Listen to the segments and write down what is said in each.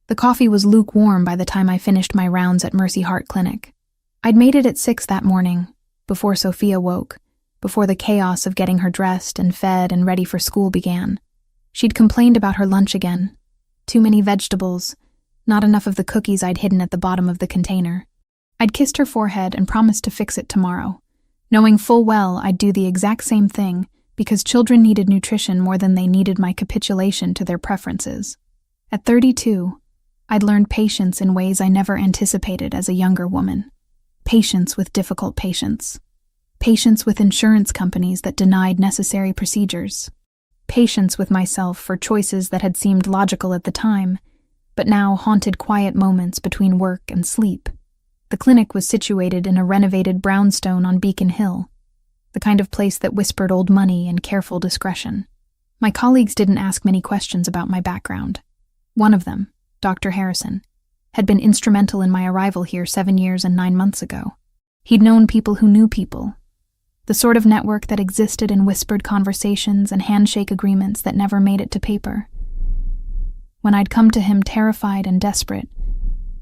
The coffee was lukewarm by the time I finished my rounds at Mercy Heart Clinic. I'd made it at 6 that morning, before Sophia woke, before the chaos of getting her dressed and fed and ready for school began. She'd complained about her lunch again. Too many vegetables, not enough of the cookies I'd hidden at the bottom of the container. I'd kissed her forehead and promised to fix it tomorrow, knowing full well I'd do the exact same thing because children needed nutrition more than they needed my capitulation to their preferences. At 32, I'd learned patience in ways I never anticipated as a younger woman. Patience with difficult patients. Patience with insurance companies that denied necessary procedures. Patience with myself for choices that had seemed logical at the time, but now haunted quiet moments between work and sleep. The clinic was situated in a renovated brownstone on Beacon Hill, the kind of place that whispered old money and careful discretion. My colleagues didn't ask many questions about my background. One of them, Dr. Harrison, had been instrumental in my arrival here 7 years and 9 months ago. He'd known people who knew people, the sort of network that existed in whispered conversations and handshake agreements that never made it to paper. When I'd come to him terrified and desperate,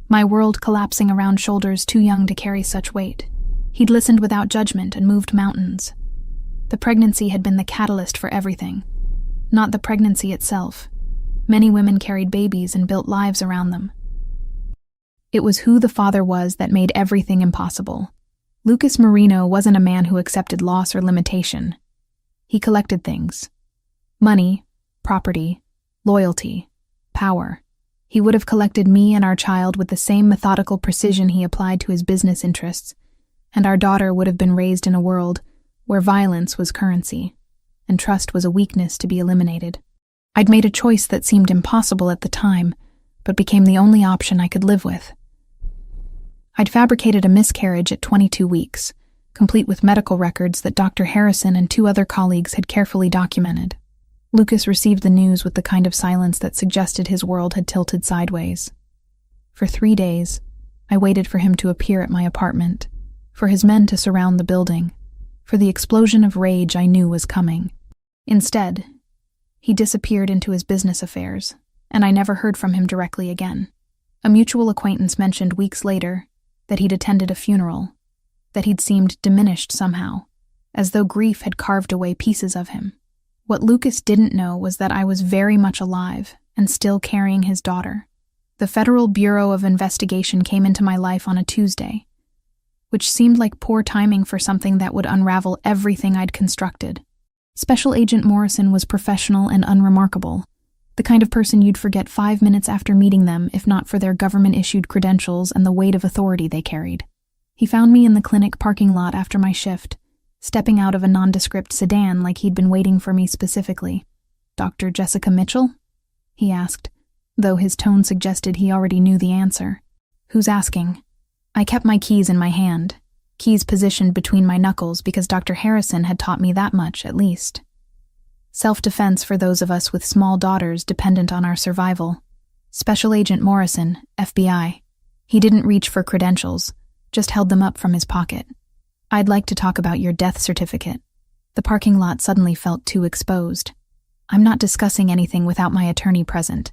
my world collapsing around shoulders too young to carry such weight, he'd listened without judgment and moved mountains. The pregnancy had been the catalyst for everything, not the pregnancy itself. Many women carried babies and built lives around them. It was who the father was that made everything impossible. Lucas Marino wasn't a man who accepted loss or limitation. He collected things. Money, property, loyalty, power. He would have collected me and our child with the same methodical precision he applied to his business interests, and our daughter would have been raised in a world where violence was currency, and trust was a weakness to be eliminated. I'd made a choice that seemed impossible at the time, but became the only option I could live with. I'd fabricated a miscarriage at 22 weeks, complete with medical records that Dr. Harrison and 2 other colleagues had carefully documented. Lucas received the news with the kind of silence that suggested his world had tilted sideways. For 3 days, I waited for him to appear at my apartment, for his men to surround the building, for the explosion of rage I knew was coming. Instead, he disappeared into his business affairs, and I never heard from him directly again. A mutual acquaintance mentioned weeks later that he'd attended a funeral, that he'd seemed diminished somehow, as though grief had carved away pieces of him. What Lucas didn't know was that I was very much alive and still carrying his daughter. The Federal Bureau of Investigation came into my life on a Tuesday, which seemed like poor timing for something that would unravel everything I'd constructed. Special Agent Morrison was professional and unremarkable, the kind of person you'd forget 5 minutes after meeting them if not for their government-issued credentials and the weight of authority they carried. He found me in the clinic parking lot after my shift, stepping out of a nondescript sedan like he'd been waiting for me specifically. "Dr. Jessica Mitchell?" he asked, though his tone suggested he already knew the answer. "Who's asking?" I kept my keys in my hand, keys positioned between my knuckles because Dr. Harrison had taught me that much, at least. Self-defense for those of us with small daughters dependent on our survival. Special Agent Morrison, FBI. He didn't reach for credentials, just held them up from his pocket. "I'd like to talk about your death certificate." The parking lot suddenly felt too exposed. "I'm not discussing anything without my attorney present.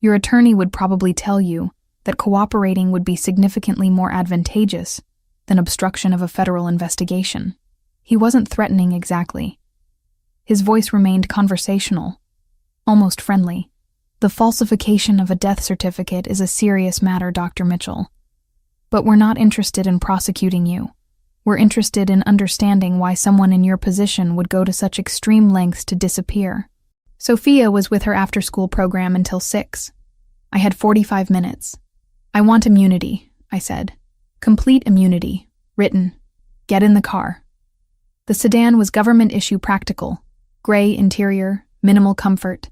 Your attorney would probably tell you that cooperating would be significantly more advantageous than obstruction of a federal investigation." He wasn't threatening exactly. His voice remained conversational, almost friendly. "The falsification of a death certificate is a serious matter, Dr. Mitchell. But we're not interested in prosecuting you. We're interested in understanding why someone in your position would go to such extreme lengths to disappear." Sophia was with her after-school program until 6. I had 45 minutes. "I want immunity," I said. "Complete immunity. Written. Get in the car." The sedan was government-issue practical. Gray interior, minimal comfort,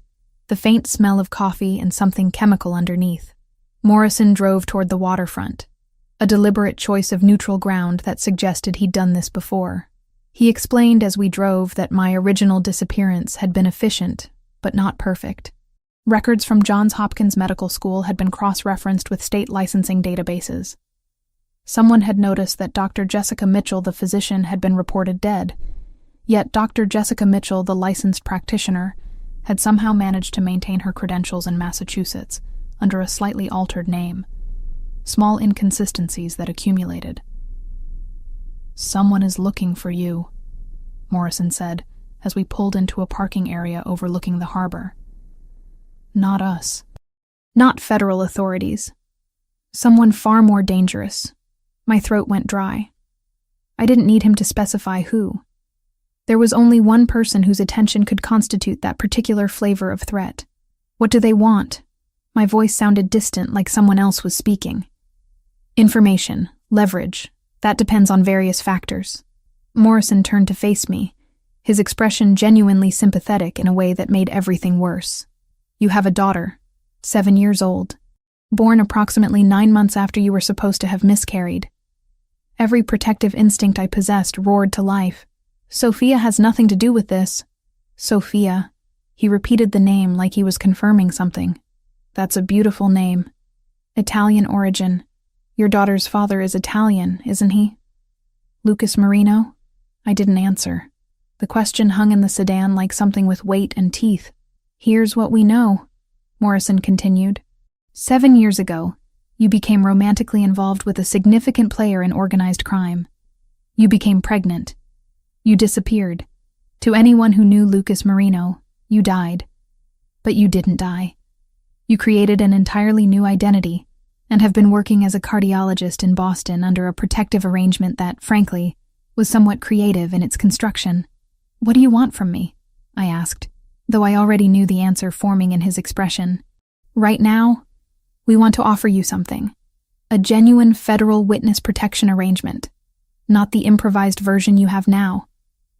the faint smell of coffee and something chemical underneath. Morrison drove toward the waterfront, a deliberate choice of neutral ground that suggested he'd done this before. He explained as we drove that my original disappearance had been efficient, but not perfect. Records from Johns Hopkins Medical School had been cross-referenced with state licensing databases. Someone had noticed that Dr. Jessica Mitchell, the physician, had been reported dead, yet Dr. Jessica Mitchell, the licensed practitioner, had somehow managed to maintain her credentials in Massachusetts, under a slightly altered name. Small inconsistencies that accumulated. "Someone is looking for you," Morrison said as we pulled into a parking area overlooking the harbor. "Not us. Not federal authorities. Someone far more dangerous." My throat went dry. I didn't need him to specify who. There was only one person whose attention could constitute that particular flavor of threat. "What do they want?" My voice sounded distant, like someone else was speaking. "Information, leverage. That depends on various factors." Morrison turned to face me, his expression genuinely sympathetic in a way that made everything worse. "You have a daughter, 7 years old, born approximately 9 months after you were supposed to have miscarried." Every protective instinct I possessed roared to life. "Sophia has nothing to do with this." "Sophia." He repeated the name like he was confirming something. "That's a beautiful name. Italian origin. Your daughter's father is Italian, isn't he?" "Lucas Marino?" I didn't answer. The question hung in the sedan like something with weight and teeth. "Here's what we know," Morrison continued. 7 years ago, you became romantically involved with a significant player in organized crime. You became pregnant. You disappeared. To anyone who knew Lucas Marino, you died. But you didn't die. You created an entirely new identity and have been working as a cardiologist in Boston under a protective arrangement that, frankly, was somewhat creative in its construction. "What do you want from me?" I asked, though I already knew the answer forming in his expression. "Right now, we want to offer you something. A genuine federal witness protection arrangement. Not the improvised version you have now.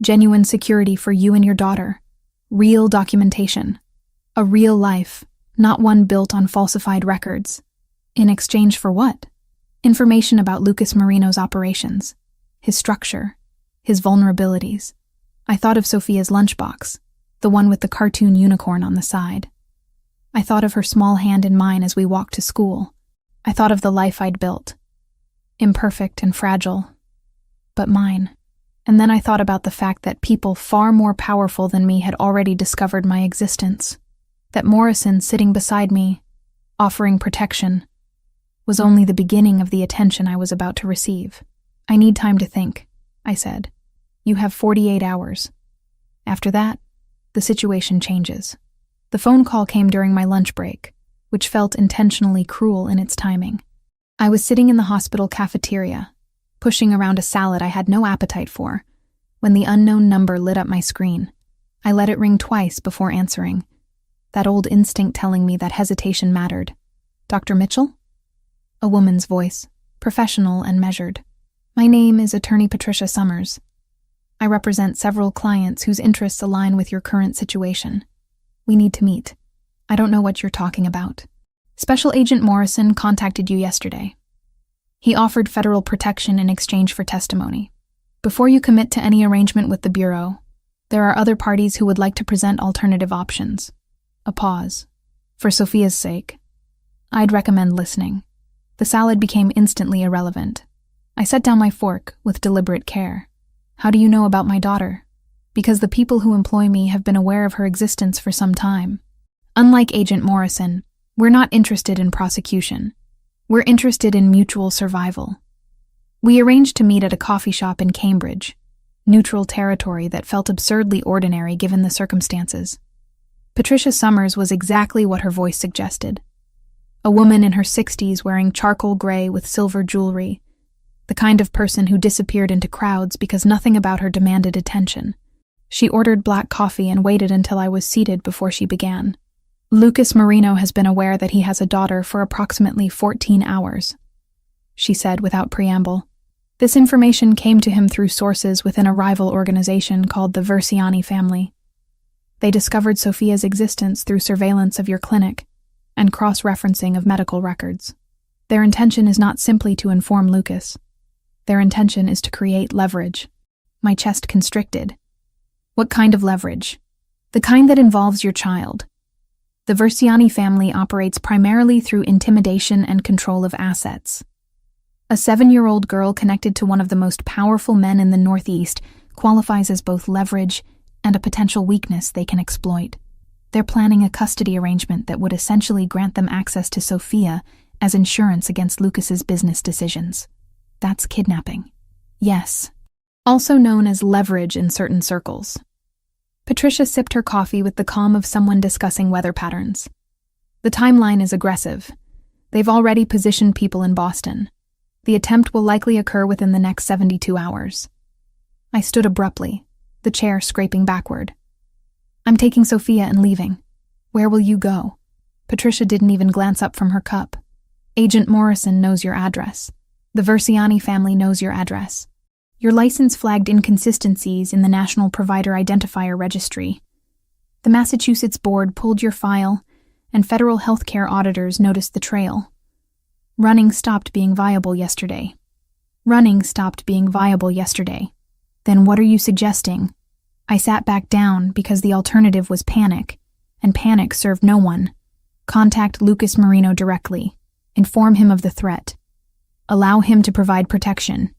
Genuine security for you and your daughter. Real documentation. A real life, not one built on falsified records." "In exchange for what?" "Information about Lucas Marino's operations. His structure. His vulnerabilities." I thought of Sophia's lunchbox, the one with the cartoon unicorn on the side. I thought of her small hand in mine as we walked to school. I thought of the life I'd built. Imperfect and fragile, but mine. And then I thought about the fact that people far more powerful than me had already discovered my existence. That Morrison sitting beside me, offering protection, was only the beginning of the attention I was about to receive. "I need time to think," I said. "You have 48 hours. After that, the situation changes." The phone call came during my lunch break, which felt intentionally cruel in its timing. I was sitting in the hospital cafeteria, pushing around a salad I had no appetite for, when the unknown number lit up my screen. I let it ring twice before answering, that old instinct telling me that hesitation mattered. "Dr. Mitchell?" A woman's voice, professional and measured. "My name is Attorney Patricia Summers. I represent several clients whose interests align with your current situation. We need to meet. I don't know what you're talking about. Special Agent Morrison contacted you yesterday. He offered federal protection in exchange for testimony. Before you commit to any arrangement with the Bureau, there are other parties who would like to present alternative options." A pause. "For Sophia's sake, I'd recommend listening." The salad became instantly irrelevant. I set down my fork with deliberate care. "How do you know about my daughter?" "Because the people who employ me have been aware of her existence for some time. Unlike Agent Morrison, we're not interested in prosecution. We're interested in mutual survival." We arranged to meet at a coffee shop in Cambridge, neutral territory that felt absurdly ordinary given the circumstances. Patricia Summers was exactly what her voice suggested. A woman in her 60s wearing charcoal gray with silver jewelry, the kind of person who disappeared into crowds because nothing about her demanded attention. She ordered black coffee and waited until I was seated before she began. "Lucas Marino has been aware that he has a daughter for approximately 14 hours, she said without preamble. "This information came to him through sources within a rival organization called the Versiani family. They discovered Sophia's existence through surveillance of your clinic and cross-referencing of medical records. Their intention is not simply to inform Lucas. Their intention is to create leverage." My chest constricted. "What kind of leverage?" "The kind that involves your child. The Versiani family operates primarily through intimidation and control of assets. A 7-year-old girl connected to one of the most powerful men in the Northeast qualifies as both leverage and a potential weakness they can exploit. They're planning a custody arrangement that would essentially grant them access to Sophia as insurance against Lucas's business decisions. That's kidnapping. Yes. Also known as leverage in certain circles. Patricia sipped her coffee with the calm of someone discussing weather patterns. The timeline is aggressive. They've already positioned people in Boston. The attempt will likely occur within the next 72 hours. I stood abruptly, the chair scraping backward. I'm taking Sophia and leaving. Where will you go? Patricia didn't even glance up from her cup. Agent Morrison knows your address. The Versiani family knows your address. Your license flagged inconsistencies in the National Provider Identifier Registry. The Massachusetts Board pulled your file, and federal healthcare auditors noticed the trail. Running stopped being viable yesterday. Then what are you suggesting? I sat back down because the alternative was panic, and panic served no one. Contact Lucas Marino directly. Inform him of the threat. Allow him to provide protection.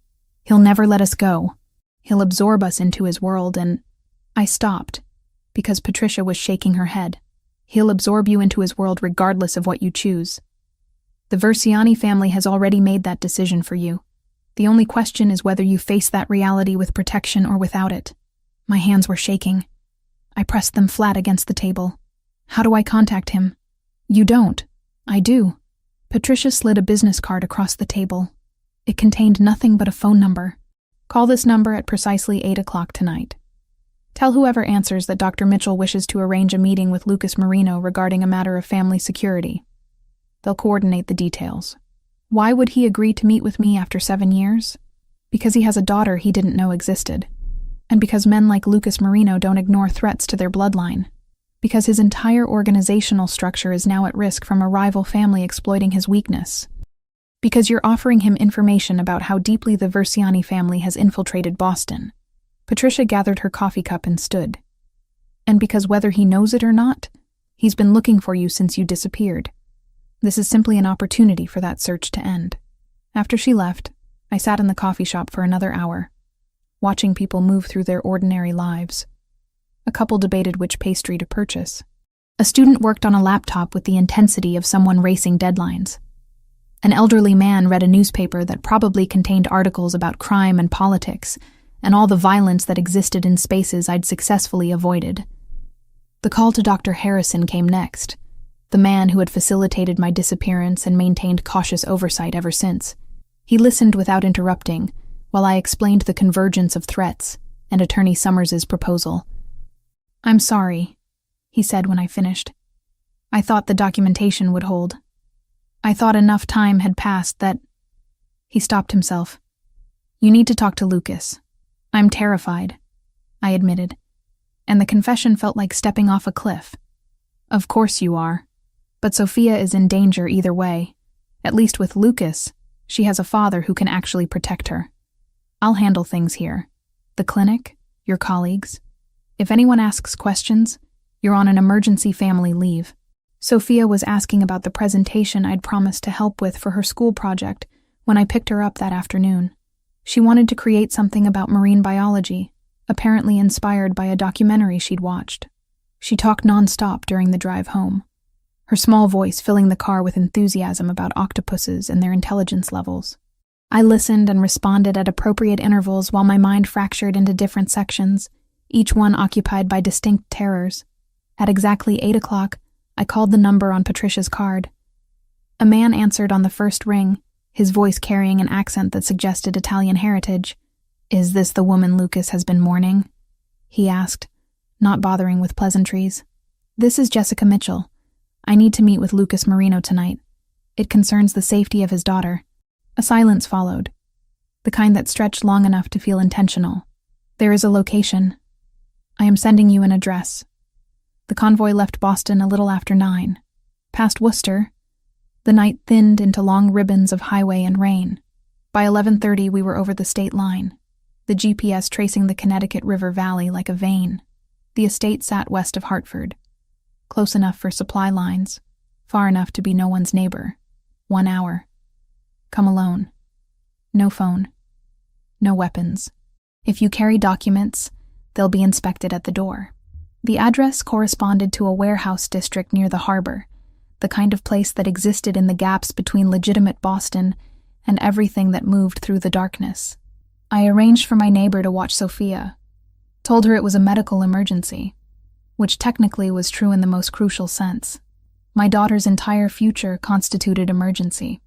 He'll never let us go. He'll absorb us into his world and... I stopped, because Patricia was shaking her head. He'll absorb you into his world regardless of what you choose. The Versiani family has already made that decision for you. The only question is whether you face that reality with protection or without it. My hands were shaking. I pressed them flat against the table. How do I contact him? You don't. I do. Patricia slid a business card across the table. It contained nothing but a phone number. Call this number at precisely 8 o'clock tonight. Tell whoever answers that Dr. Mitchell wishes to arrange a meeting with Lucas Marino regarding a matter of family security. They'll coordinate the details. Why would he agree to meet with me after 7 years? Because he has a daughter he didn't know existed. And because men like Lucas Marino don't ignore threats to their bloodline. Because his entire organizational structure is now at risk from a rival family exploiting his weakness. Because you're offering him information about how deeply the Versiani family has infiltrated Boston. Patricia gathered her coffee cup and stood. And because whether he knows it or not, he's been looking for you since you disappeared. This is simply an opportunity for that search to end. After she left, I sat in the coffee shop for another hour, watching people move through their ordinary lives. A couple debated which pastry to purchase. A student worked on a laptop with the intensity of someone racing deadlines. An elderly man read a newspaper that probably contained articles about crime and politics, and all the violence that existed in spaces I'd successfully avoided. The call to Dr. Harrison came next, the man who had facilitated my disappearance and maintained cautious oversight ever since. He listened without interrupting, while I explained the convergence of threats and Attorney Summers's proposal. I'm sorry, he said when I finished. I thought the documentation would hold. I thought enough time had passed that... He stopped himself. You need to talk to Lucas. I'm terrified, I admitted, and the confession felt like stepping off a cliff. Of course you are, but Sophia is in danger either way. At least with Lucas, she has a father who can actually protect her. I'll handle things here. The clinic, your colleagues. If anyone asks questions, you're on an emergency family leave. Sophia was asking about the presentation I'd promised to help with for her school project when I picked her up that afternoon. She wanted to create something about marine biology, apparently inspired by a documentary she'd watched. She talked nonstop during the drive home, her small voice filling the car with enthusiasm about octopuses and their intelligence levels. I listened and responded at appropriate intervals while my mind fractured into different sections, each one occupied by distinct terrors. At exactly 8 o'clock, I called the number on Patricia's card. A man answered on the first ring, his voice carrying an accent that suggested Italian heritage. Is this the woman Lucas has been mourning? He asked, not bothering with pleasantries. This is Jessica Mitchell. I need to meet with Lucas Marino tonight. It concerns the safety of his daughter. A silence followed, the kind that stretched long enough to feel intentional. There is a location. I am sending you an address. The convoy left Boston a little after 9. Past Worcester, the night thinned into long ribbons of highway and rain. By 11:30 we were over the state line, the GPS tracing the Connecticut River Valley like a vein. The estate sat west of Hartford, close enough for supply lines, far enough to be no one's neighbor. 1 hour. Come alone. No phone. No weapons. If you carry documents, they'll be inspected at the door. The address corresponded to a warehouse district near the harbor, the kind of place that existed in the gaps between legitimate Boston and everything that moved through the darkness. I arranged for my neighbor to watch Sophia, told her it was a medical emergency, which technically was true in the most crucial sense. My daughter's entire future constituted emergency.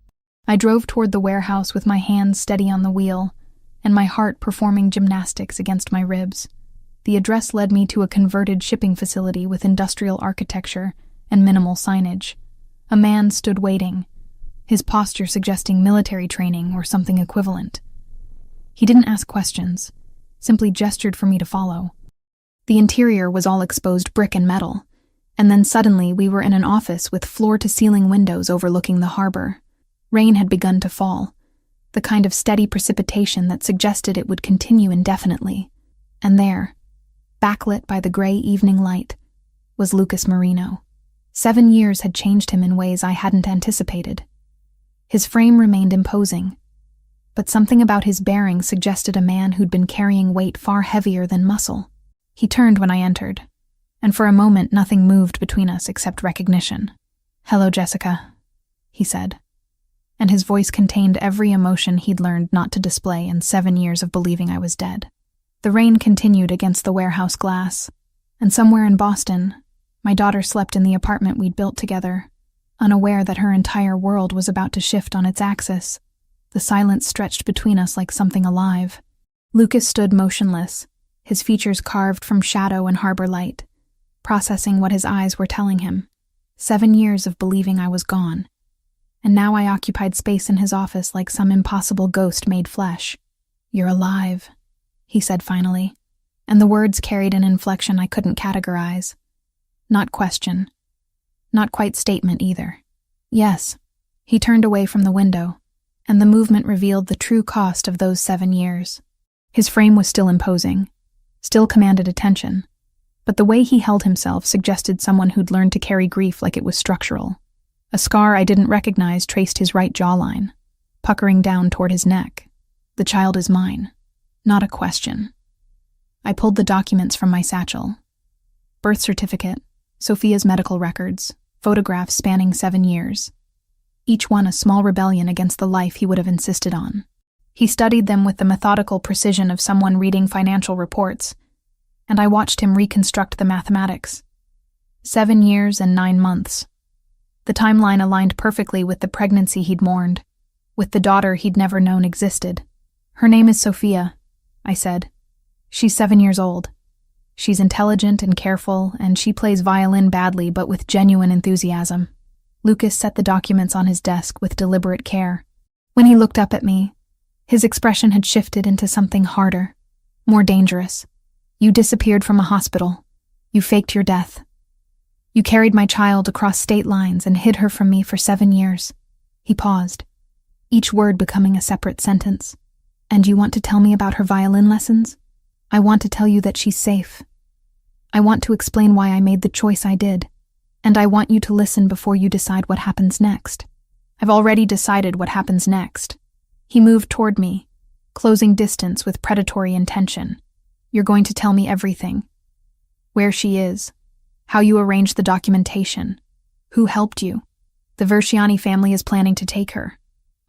I drove toward the warehouse with my hands steady on the wheel and my heart performing gymnastics against my ribs. The address led me to a converted shipping facility with industrial architecture and minimal signage. A man stood waiting, his posture suggesting military training or something equivalent. He didn't ask questions, simply gestured for me to follow. The interior was all exposed brick and metal, and then suddenly we were in an office with floor-to-ceiling windows overlooking the harbor. Rain had begun to fall, the kind of steady precipitation that suggested it would continue indefinitely. And there, backlit by the gray evening light, was Lucas Marino. 7 years had changed him in ways I hadn't anticipated. His frame remained imposing, but something about his bearing suggested a man who'd been carrying weight far heavier than muscle. He turned when I entered, and for a moment nothing moved between us except recognition. "Hello, Jessica," he said, and his voice contained every emotion he'd learned not to display in 7 years of believing I was dead. The rain continued against the warehouse glass, and somewhere in Boston, my daughter slept in the apartment we'd built together, unaware that her entire world was about to shift on its axis. The silence stretched between us like something alive. Lucas stood motionless, his features carved from shadow and harbor light, processing what his eyes were telling him. 7 years of believing I was gone, and now I occupied space in his office like some impossible ghost made flesh. "You're alive," he said finally, and the words carried an inflection I couldn't categorize. Not question. Not quite statement either. "Yes." He turned away from the window, and the movement revealed the true cost of those 7 years. His frame was still imposing, still commanded attention, but the way he held himself suggested someone who'd learned to carry grief like it was structural. A scar I didn't recognize traced his right jawline, puckering down toward his neck. "The child is mine." Not a question. I pulled the documents from my satchel. Birth certificate, Sophia's medical records, photographs spanning 7 years. Each one a small rebellion against the life he would have insisted on. He studied them with the methodical precision of someone reading financial reports, and I watched him reconstruct the mathematics. 7 years and 9 months. The timeline aligned perfectly with the pregnancy he'd mourned, with the daughter he'd never known existed. "Her name is Sophia," I said. "She's 7 years old. She's intelligent and careful, and she plays violin badly but with genuine enthusiasm." Lucas set the documents on his desk with deliberate care. When he looked up at me, his expression had shifted into something harder, more dangerous. "You disappeared from a hospital. You faked your death. You carried my child across state lines and hid her from me for 7 years. He paused, each word becoming a separate sentence. "And you want to tell me about her violin lessons? I want to tell you that she's safe. I want to explain why I made the choice I did. And I want you to listen before you decide what happens next." "I've already decided what happens next." He moved toward me, closing distance with predatory intention. "You're going to tell me everything. Where she is, how you arranged the documentation, who helped you. The Versiani family is planning to take her."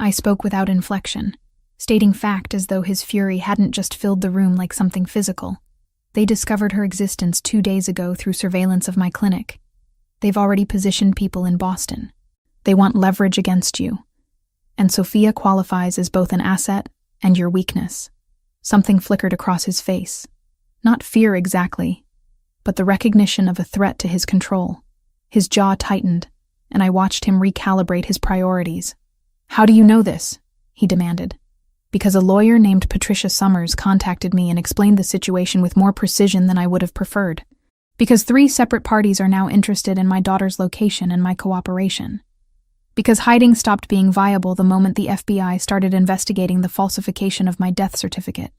I spoke without inflection, stating fact as though his fury hadn't just filled the room like something physical. "They discovered her existence 2 days ago through surveillance of my clinic. They've already positioned people in Boston. They want leverage against you. And Sophia qualifies as both an asset and your weakness." Something flickered across his face. Not fear exactly, but the recognition of a threat to his control. His jaw tightened, and I watched him recalibrate his priorities. "How do you know this?" he demanded. "Because a lawyer named Patricia Summers contacted me and explained the situation with more precision than I would have preferred. Because 3 separate parties are now interested in my daughter's location and my cooperation. Because hiding stopped being viable the moment the FBI started investigating the falsification of my death certificate."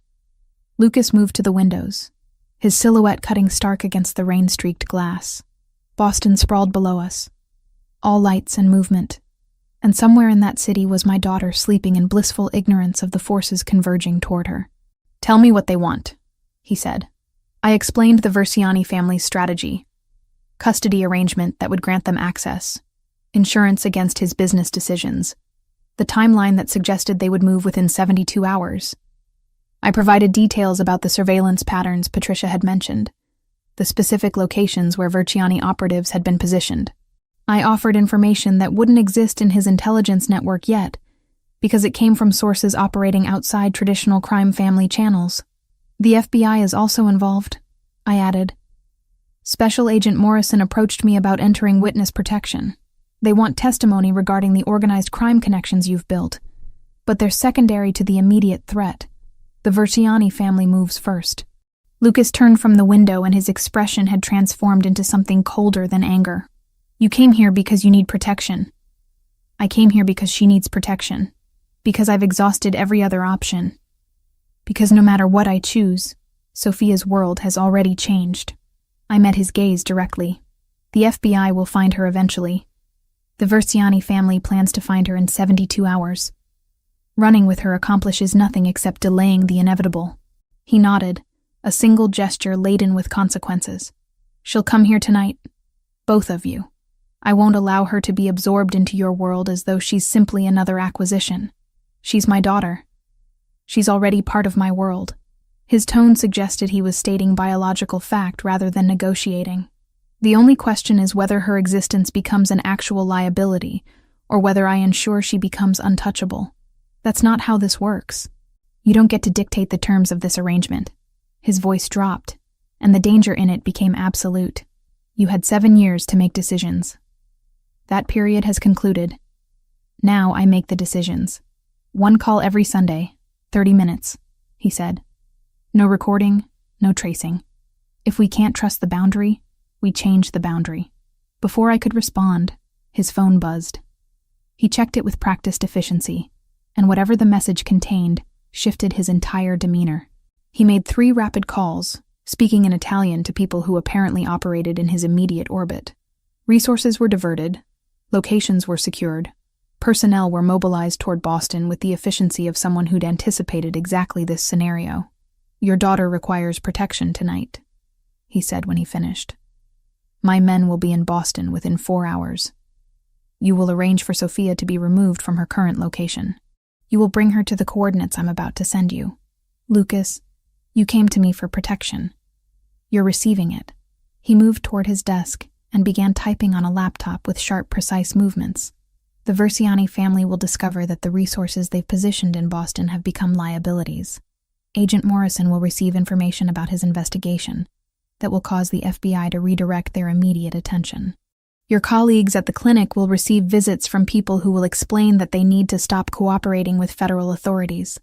Lucas moved to the windows, his silhouette cutting stark against the rain-streaked glass. Boston sprawled below us, all lights and movement, and somewhere in that city was my daughter sleeping in blissful ignorance of the forces converging toward her. "Tell me what they want," he said. I explained the Versiani family's strategy: custody arrangement that would grant them access, insurance against his business decisions, the timeline that suggested they would move within 72 hours. I provided details about the surveillance patterns Patricia had mentioned, the specific locations where Versiani operatives had been positioned. I offered information that wouldn't exist in his intelligence network yet, because it came from sources operating outside traditional crime family channels. The FBI is also involved, I added. Special Agent Morrison approached me about entering witness protection. They want testimony regarding the organized crime connections you've built, but they're secondary to the immediate threat. The Versiani family moves first. Lucas turned from the window and his expression had transformed into something colder than anger. You came here because you need protection. I came here because she needs protection. Because I've exhausted every other option. Because no matter what I choose, Sophia's world has already changed. I met his gaze directly. The FBI will find her eventually. The Versiani family plans to find her in 72 hours. Running with her accomplishes nothing except delaying the inevitable. He nodded, a single gesture laden with consequences. She'll come here tonight. Both of you. I won't allow her to be absorbed into your world as though she's simply another acquisition. She's my daughter. She's already part of my world. His tone suggested he was stating biological fact rather than negotiating. The only question is whether her existence becomes an actual liability, or whether I ensure she becomes untouchable. That's not how this works. You don't get to dictate the terms of this arrangement. His voice dropped, and the danger in it became absolute. You had 7 years to make decisions. That period has concluded. Now I make the decisions. 1 call every Sunday, 30 minutes, he said. No recording, no tracing. If we can't trust the boundary, we change the boundary. Before I could respond, his phone buzzed. He checked it with practiced efficiency, and whatever the message contained shifted his entire demeanor. He made 3 rapid calls, speaking in Italian to people who apparently operated in his immediate orbit. Resources were diverted, locations were secured, personnel were mobilized toward Boston with the efficiency of someone who'd anticipated exactly this scenario. Your daughter requires protection tonight, he said when he finished. My men will be in Boston within 4 hours. You will arrange for Sophia to be removed from her current location. You will bring her to the coordinates I'm about to send you. Lucas, you came to me for protection. You're receiving it. He moved toward his desk and began typing on a laptop with sharp, precise movements. The Versiani family will discover that the resources they've positioned in Boston have become liabilities. Agent Morrison will receive information about his investigation that will cause the FBI to redirect their immediate attention. Your colleagues at the clinic will receive visits from people who will explain that they need to stop cooperating with federal authorities.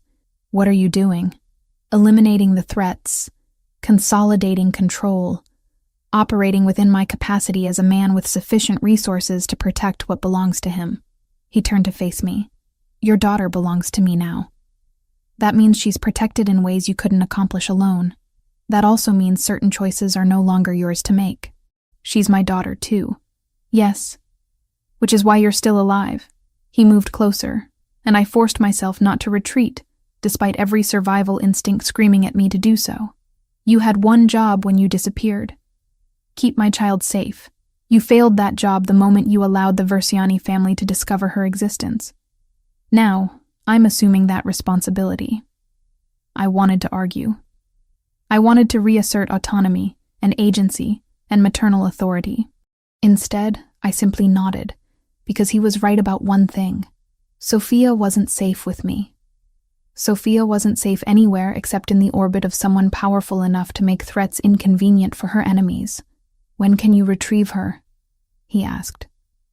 What are you doing? Eliminating the threats, consolidating control, operating within my capacity as a man with sufficient resources to protect what belongs to him. He turned to face me. Your daughter belongs to me now. That means she's protected in ways you couldn't accomplish alone. That also means certain choices are no longer yours to make. She's my daughter, too. Yes. Which is why you're still alive. He moved closer, and I forced myself not to retreat, despite every survival instinct screaming at me to do so. You had one job when you disappeared. Keep my child safe. You failed that job the moment you allowed the Versiani family to discover her existence. Now, I'm assuming that responsibility. I wanted to argue. I wanted to reassert autonomy and agency and maternal authority. Instead, I simply nodded, because he was right about one thing. Sophia wasn't safe with me. Sophia wasn't safe anywhere except in the orbit of someone powerful enough to make threats inconvenient for her enemies. When can you retrieve her? He asked.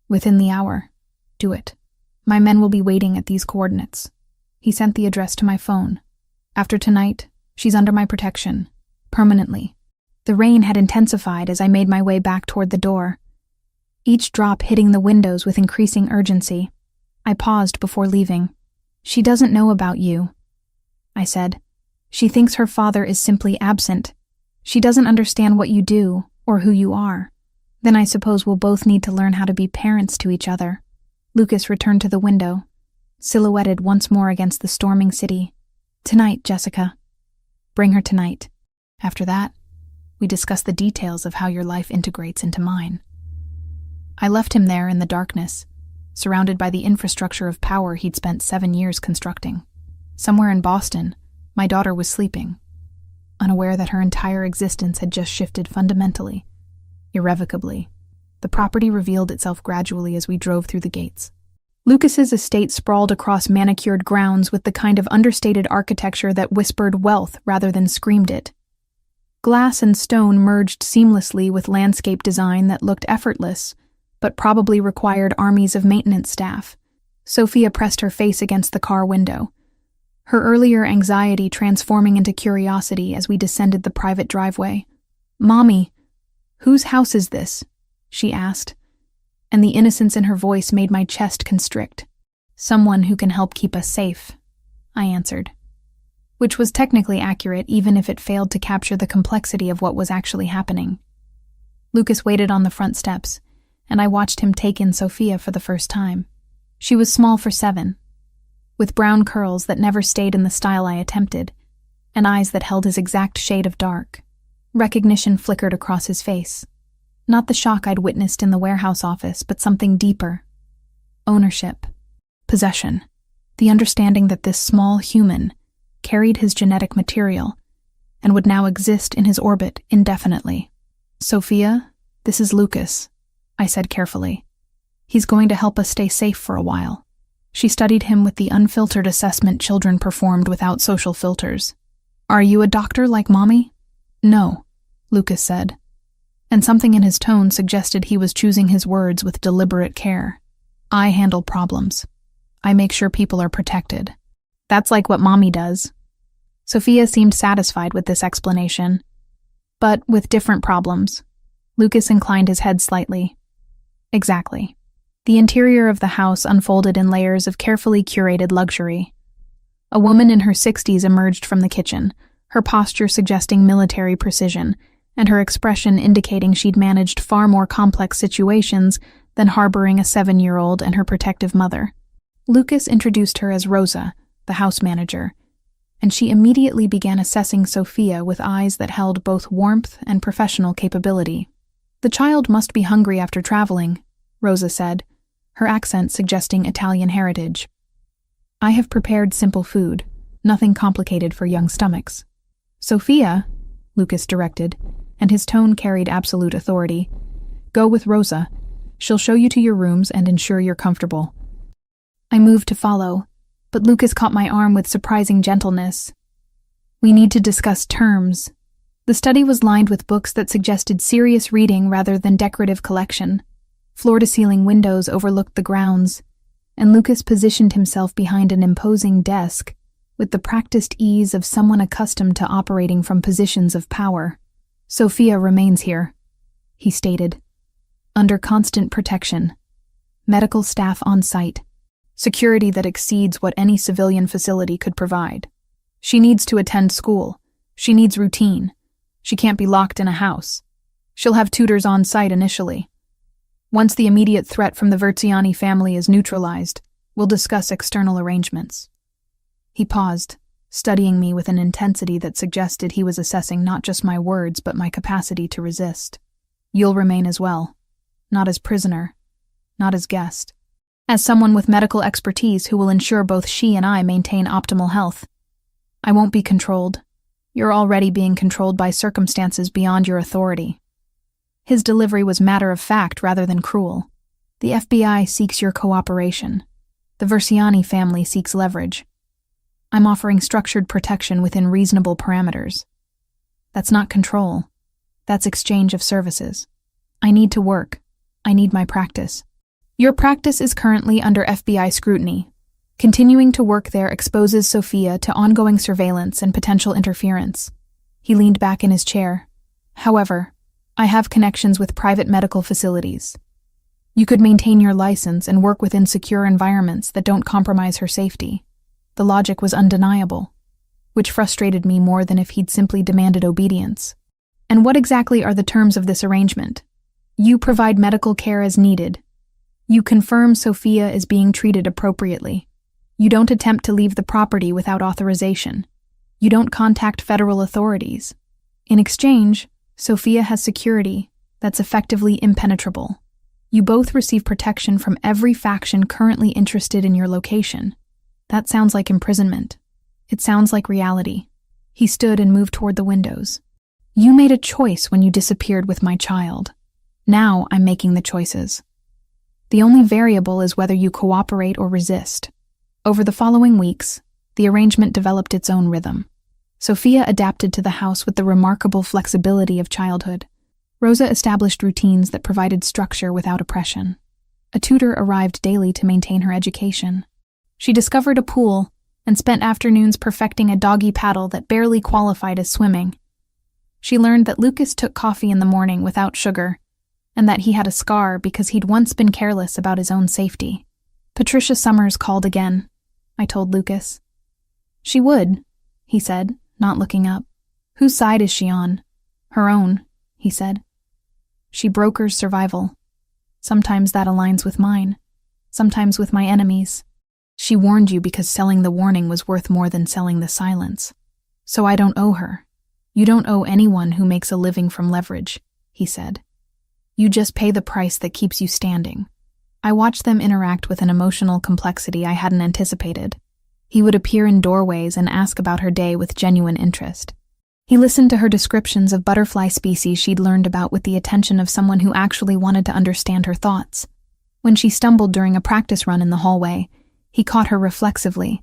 Within the hour. Do it. My men will be waiting at these coordinates. He sent the address to my phone. After tonight, she's under my protection. Permanently. The rain had intensified as I made my way back toward the door, each drop hitting the windows with increasing urgency. I paused before leaving. She doesn't know about you, I said. She thinks her father is simply absent. She doesn't understand what you do or who you are. Then I suppose we'll both need to learn how to be parents to each other. Lucas returned to the window, silhouetted once more against the storming city. Tonight, Jessica. Bring her tonight. After that, We discuss the details of how your life integrates into mine. I left him there in the darkness, surrounded by the infrastructure of power he'd spent 7 years constructing. Somewhere in Boston, my daughter was sleeping, unaware that her entire existence had just shifted fundamentally, irrevocably. The property revealed itself gradually as we drove through the gates. Lucas's estate sprawled across manicured grounds with the kind of understated architecture that whispered wealth rather than screamed it. Glass and stone merged seamlessly with landscape design that looked effortless, but probably required armies of maintenance staff. Sophia pressed her face against the car window, her earlier anxiety transforming into curiosity as we descended the private driveway. "Mommy, whose house is this?" she asked, and the innocence in her voice made my chest constrict. "Someone who can help keep us safe," I answered, which was technically accurate even if it failed to capture the complexity of what was actually happening. Lucas waited on the front steps, and I watched him take in Sophia for the first time. She was small for 7, with brown curls that never stayed in the style I attempted, and eyes that held his exact shade of dark. Recognition flickered across his face. Not the shock I'd witnessed in the warehouse office, but something deeper. Ownership. Possession. The understanding that this small human carried his genetic material and would now exist in his orbit indefinitely. "Sophia, this is Lucas," I said carefully. "He's going to help us stay safe for a while." She studied him with the unfiltered assessment children performed without social filters. "Are you a doctor like Mommy?" "No," Lucas said, and something in his tone suggested he was choosing his words with deliberate care. "I handle problems. I make sure people are protected." "That's like what Mommy does." Sophia seemed satisfied with this explanation, but with different problems. Lucas inclined his head slightly. "Exactly." The interior of the house unfolded in layers of carefully curated luxury. A woman in her 60s emerged from the kitchen, her posture suggesting military precision, and her expression indicating she'd managed far more complex situations than harboring a 7-year-old and her protective mother. Lucas introduced her as Rosa, the house manager, and she immediately began assessing Sophia with eyes that held both warmth and professional capability. "The child must be hungry after traveling," Rosa said, her accent suggesting Italian heritage. "I have prepared simple food, nothing complicated for young stomachs." "Sophia," Lucas directed, and his tone carried absolute authority, "go with Rosa. She'll show you to your rooms and ensure you're comfortable." I moved to follow, but Lucas caught my arm with surprising gentleness. "We need to discuss terms." The study was lined with books that suggested serious reading rather than decorative collection. Floor-to-ceiling windows overlooked the grounds, and Lucas positioned himself behind an imposing desk with the practiced ease of someone accustomed to operating from positions of power. "Sophia remains here," he stated, "under constant protection. Medical staff on site. Security that exceeds what any civilian facility could provide. She needs to attend school. She needs routine. She can't be locked in a house. She'll have tutors on site initially. Once the immediate threat from the Verziani family is neutralized, we'll discuss external arrangements." He paused, studying me with an intensity that suggested he was assessing not just my words but my capacity to resist. "You'll remain as well. Not as prisoner. Not as guest. As someone with medical expertise who will ensure both she and I maintain optimal health. I won't be controlled. You're already being controlled by circumstances beyond your authority." His delivery was matter-of-fact rather than cruel. "The FBI seeks your cooperation. The Verziani family seeks leverage. I'm offering structured protection within reasonable parameters. That's not control. That's exchange of services. I need to work. I need my practice. Your practice is currently under FBI scrutiny. Continuing to work there exposes Sophia to ongoing surveillance and potential interference." He leaned back in his chair. "However, I have connections with private medical facilities. You could maintain your license and work within secure environments that don't compromise her safety." The logic was undeniable, which frustrated me more than if he'd simply demanded obedience. "And what exactly are the terms of this arrangement?" "You provide medical care as needed. You confirm Sophia is being treated appropriately. You don't attempt to leave the property without authorization. You don't contact federal authorities. In exchange, Sophia has security that's effectively impenetrable. You both receive protection from every faction currently interested in your location. That sounds like imprisonment. It sounds like reality. He stood and moved toward the windows. You made a choice when you disappeared with my child. Now I'm making the choices. The only variable is whether you cooperate or resist. Over the following weeks, the arrangement developed its own rhythm. Sophia adapted to the house with the remarkable flexibility of childhood. Rosa established routines that provided structure without oppression. A tutor arrived daily to maintain her education. She discovered a pool and spent afternoons perfecting a doggy paddle that barely qualified as swimming. She learned that Lucas took coffee in the morning without sugar, and that he had a scar because he'd once been careless about his own safety. Patricia Summers called again, I told Lucas. She would, he said, not looking up. Whose side is she on? Her own, he said. She brokers survival. Sometimes that aligns with mine, sometimes with my enemies. She warned you because selling the warning was worth more than selling the silence. So I don't owe her. You don't owe anyone who makes a living from leverage, he said. You just pay the price that keeps you standing. I watched them interact with an emotional complexity I hadn't anticipated. He would appear in doorways and ask about her day with genuine interest. He listened to her descriptions of butterfly species she'd learned about with the attention of someone who actually wanted to understand her thoughts. When she stumbled during a practice run in the hallway, he caught her reflexively,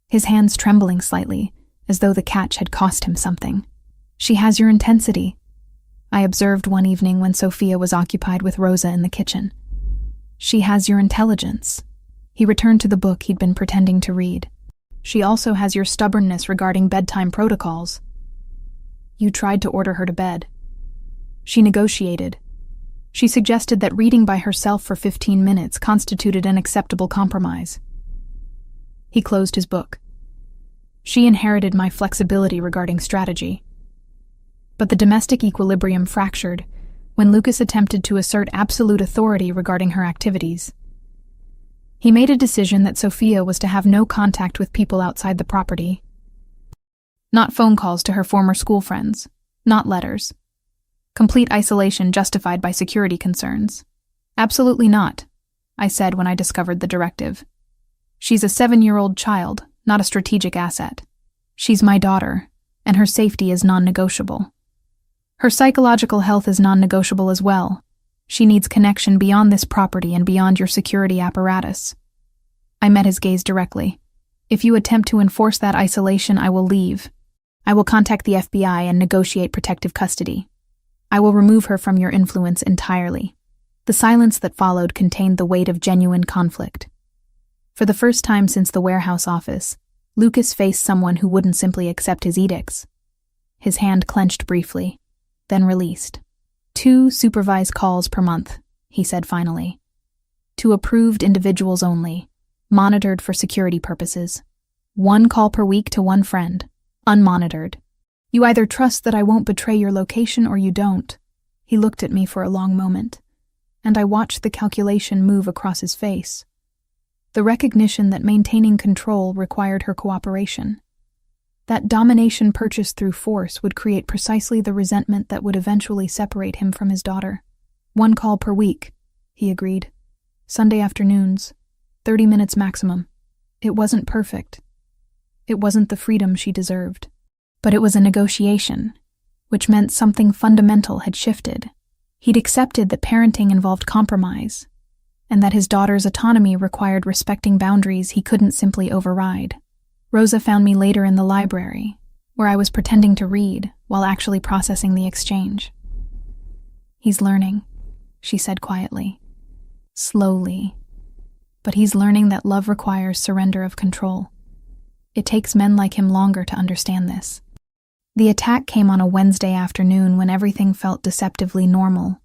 his hands trembling slightly, as though the catch had cost him something. She has your intensity, I observed one evening when Sophia was occupied with Rosa in the kitchen. She has your intelligence. He returned to the book he'd been pretending to read. She also has your stubbornness regarding bedtime protocols. You tried to order her to bed. She negotiated. She suggested that reading by herself for 15 minutes constituted an acceptable compromise. He closed his book. She inherited my flexibility regarding strategy. But the domestic equilibrium fractured when Lucas attempted to assert absolute authority regarding her activities. He made a decision that Sophia was to have no contact with people outside the property. Not phone calls to her former school friends, not letters. Complete isolation justified by security concerns. Absolutely not, I said when I discovered the directive. She's a 7-year-old child, not a strategic asset. She's my daughter, and her safety is non-negotiable. Her psychological health is non-negotiable as well. She needs connection beyond this property and beyond your security apparatus. I met his gaze directly. If you attempt to enforce that isolation, I will leave. I will contact the FBI and negotiate protective custody. I will remove her from your influence entirely. The silence that followed contained the weight of genuine conflict. For the first time since the warehouse office, Lucas faced someone who wouldn't simply accept his edicts. His hand clenched briefly, then released. 2 supervised calls per month, he said finally. To approved individuals only, monitored for security purposes. 1 call per week to 1 friend, unmonitored. You either trust that I won't betray your location or you don't. He looked at me for a long moment, and I watched the calculation move across his face. The recognition that maintaining control required her cooperation. That domination purchased through force would create precisely the resentment that would eventually separate him from his daughter. 1 call per week, he agreed. Sunday afternoons, 30 minutes maximum. It wasn't perfect. It wasn't the freedom she deserved. But it was a negotiation, which meant something fundamental had shifted. He'd accepted that parenting involved compromise, and that his daughter's autonomy required respecting boundaries he couldn't simply override. Rosa found me later in the library, where I was pretending to read while actually processing the exchange. He's learning, she said quietly. Slowly. But he's learning that love requires surrender of control. It takes men like him longer to understand this. The attack came on a Wednesday afternoon when everything felt deceptively normal.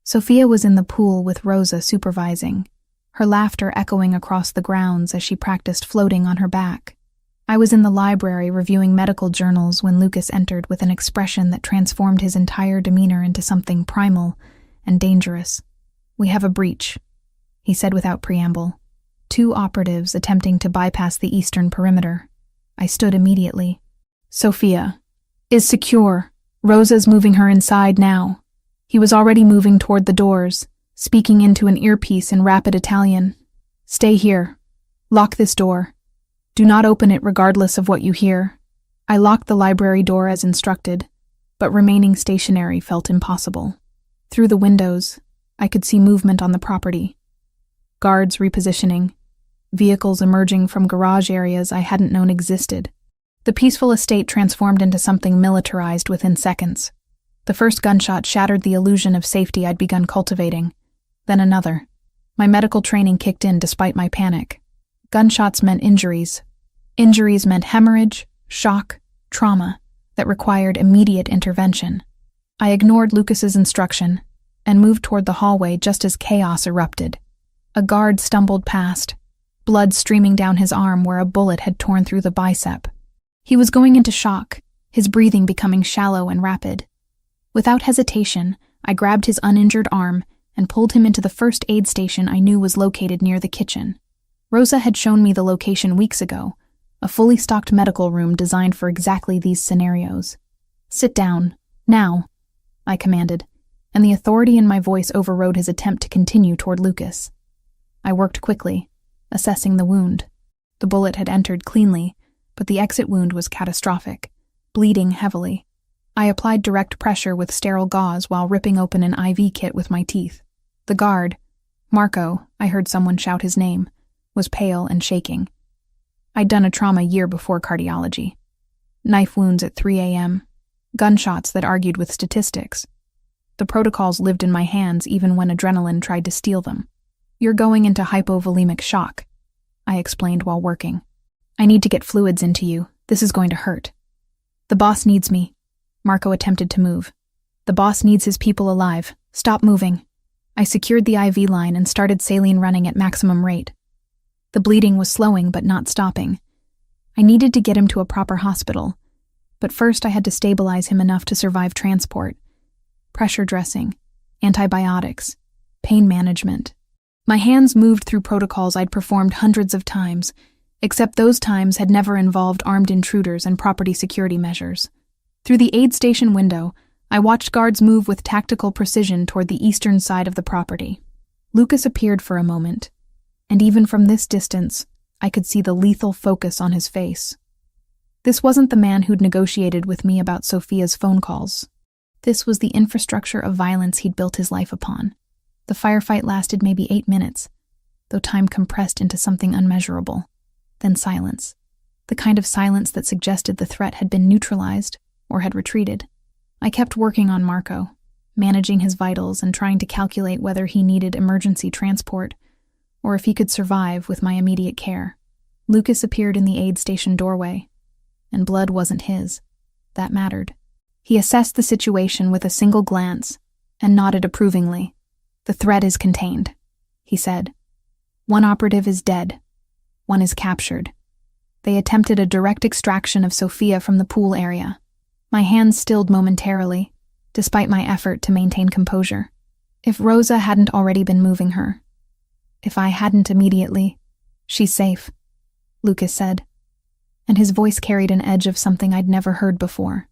Sophia was in the pool with Rosa supervising, her laughter echoing across the grounds as she practiced floating on her back. I was in the library reviewing medical journals when Lucas entered with an expression that transformed his entire demeanor into something primal and dangerous. We have a breach, he said without preamble. 2 operatives attempting to bypass the eastern perimeter. I stood immediately. Sophia is secure, Rosa's moving her inside now. He was already moving toward the doors, speaking into an earpiece in rapid Italian. Stay here. Lock this door. Do not open it regardless of what you hear. I locked the library door as instructed, but remaining stationary felt impossible. Through the windows, I could see movement on the property. Guards repositioning, vehicles emerging from garage areas I hadn't known existed. The peaceful estate transformed into something militarized within seconds. The first gunshot shattered the illusion of safety I'd begun cultivating. Then another. My medical training kicked in despite my panic. Gunshots meant injuries. Injuries meant hemorrhage, shock, trauma that required immediate intervention. I ignored Lucas's instruction and moved toward the hallway just as chaos erupted. A guard stumbled past, blood streaming down his arm where a bullet had torn through the bicep. He was going into shock, his breathing becoming shallow and rapid. Without hesitation, I grabbed his uninjured arm and pulled him into the first aid station I knew was located near the kitchen. Rosa had shown me the location weeks ago, a fully stocked medical room designed for exactly these scenarios. Sit down, now, I commanded, and the authority in my voice overrode his attempt to continue toward Lucas. I worked quickly, assessing the wound. The bullet had entered cleanly, but the exit wound was catastrophic, bleeding heavily. I applied direct pressure with sterile gauze while ripping open an IV kit with my teeth. The guard, Marco, I heard someone shout his name, was pale and shaking. I'd done a trauma year before cardiology. Knife wounds at 3 a.m., gunshots that argued with statistics. The protocols lived in my hands even when adrenaline tried to steal them. You're going into hypovolemic shock, I explained while working. I need to get fluids into you. This is going to hurt. The boss needs me. Marco attempted to move. The boss needs his people alive. Stop moving. I secured the IV line and started saline running at maximum rate. The bleeding was slowing but not stopping. I needed to get him to a proper hospital, but first I had to stabilize him enough to survive transport. Pressure dressing, antibiotics, pain management. My hands moved through protocols I'd performed hundreds of times, except those times had never involved armed intruders and property security measures. Through the aid station window, I watched guards move with tactical precision toward the eastern side of the property. Lucas appeared for a moment, and even from this distance, I could see the lethal focus on his face. This wasn't the man who'd negotiated with me about Sophia's phone calls. This was the infrastructure of violence he'd built his life upon. The firefight lasted maybe 8 minutes, though time compressed into something unmeasurable. Then silence. The kind of silence that suggested the threat had been neutralized or had retreated. I kept working on Marco, managing his vitals and trying to calculate whether he needed emergency transport or if he could survive with my immediate care. Lucas appeared in the aid station doorway, and blood wasn't his. That mattered. He assessed the situation with a single glance and nodded approvingly. The threat is contained, he said. One operative is dead. One is captured. They attempted a direct extraction of Sophia from the pool area. My hands stilled momentarily, despite my effort to maintain composure. If Rosa hadn't already been moving her, if I hadn't immediately, she's safe, Lucas said, and his voice carried an edge of something I'd never heard before.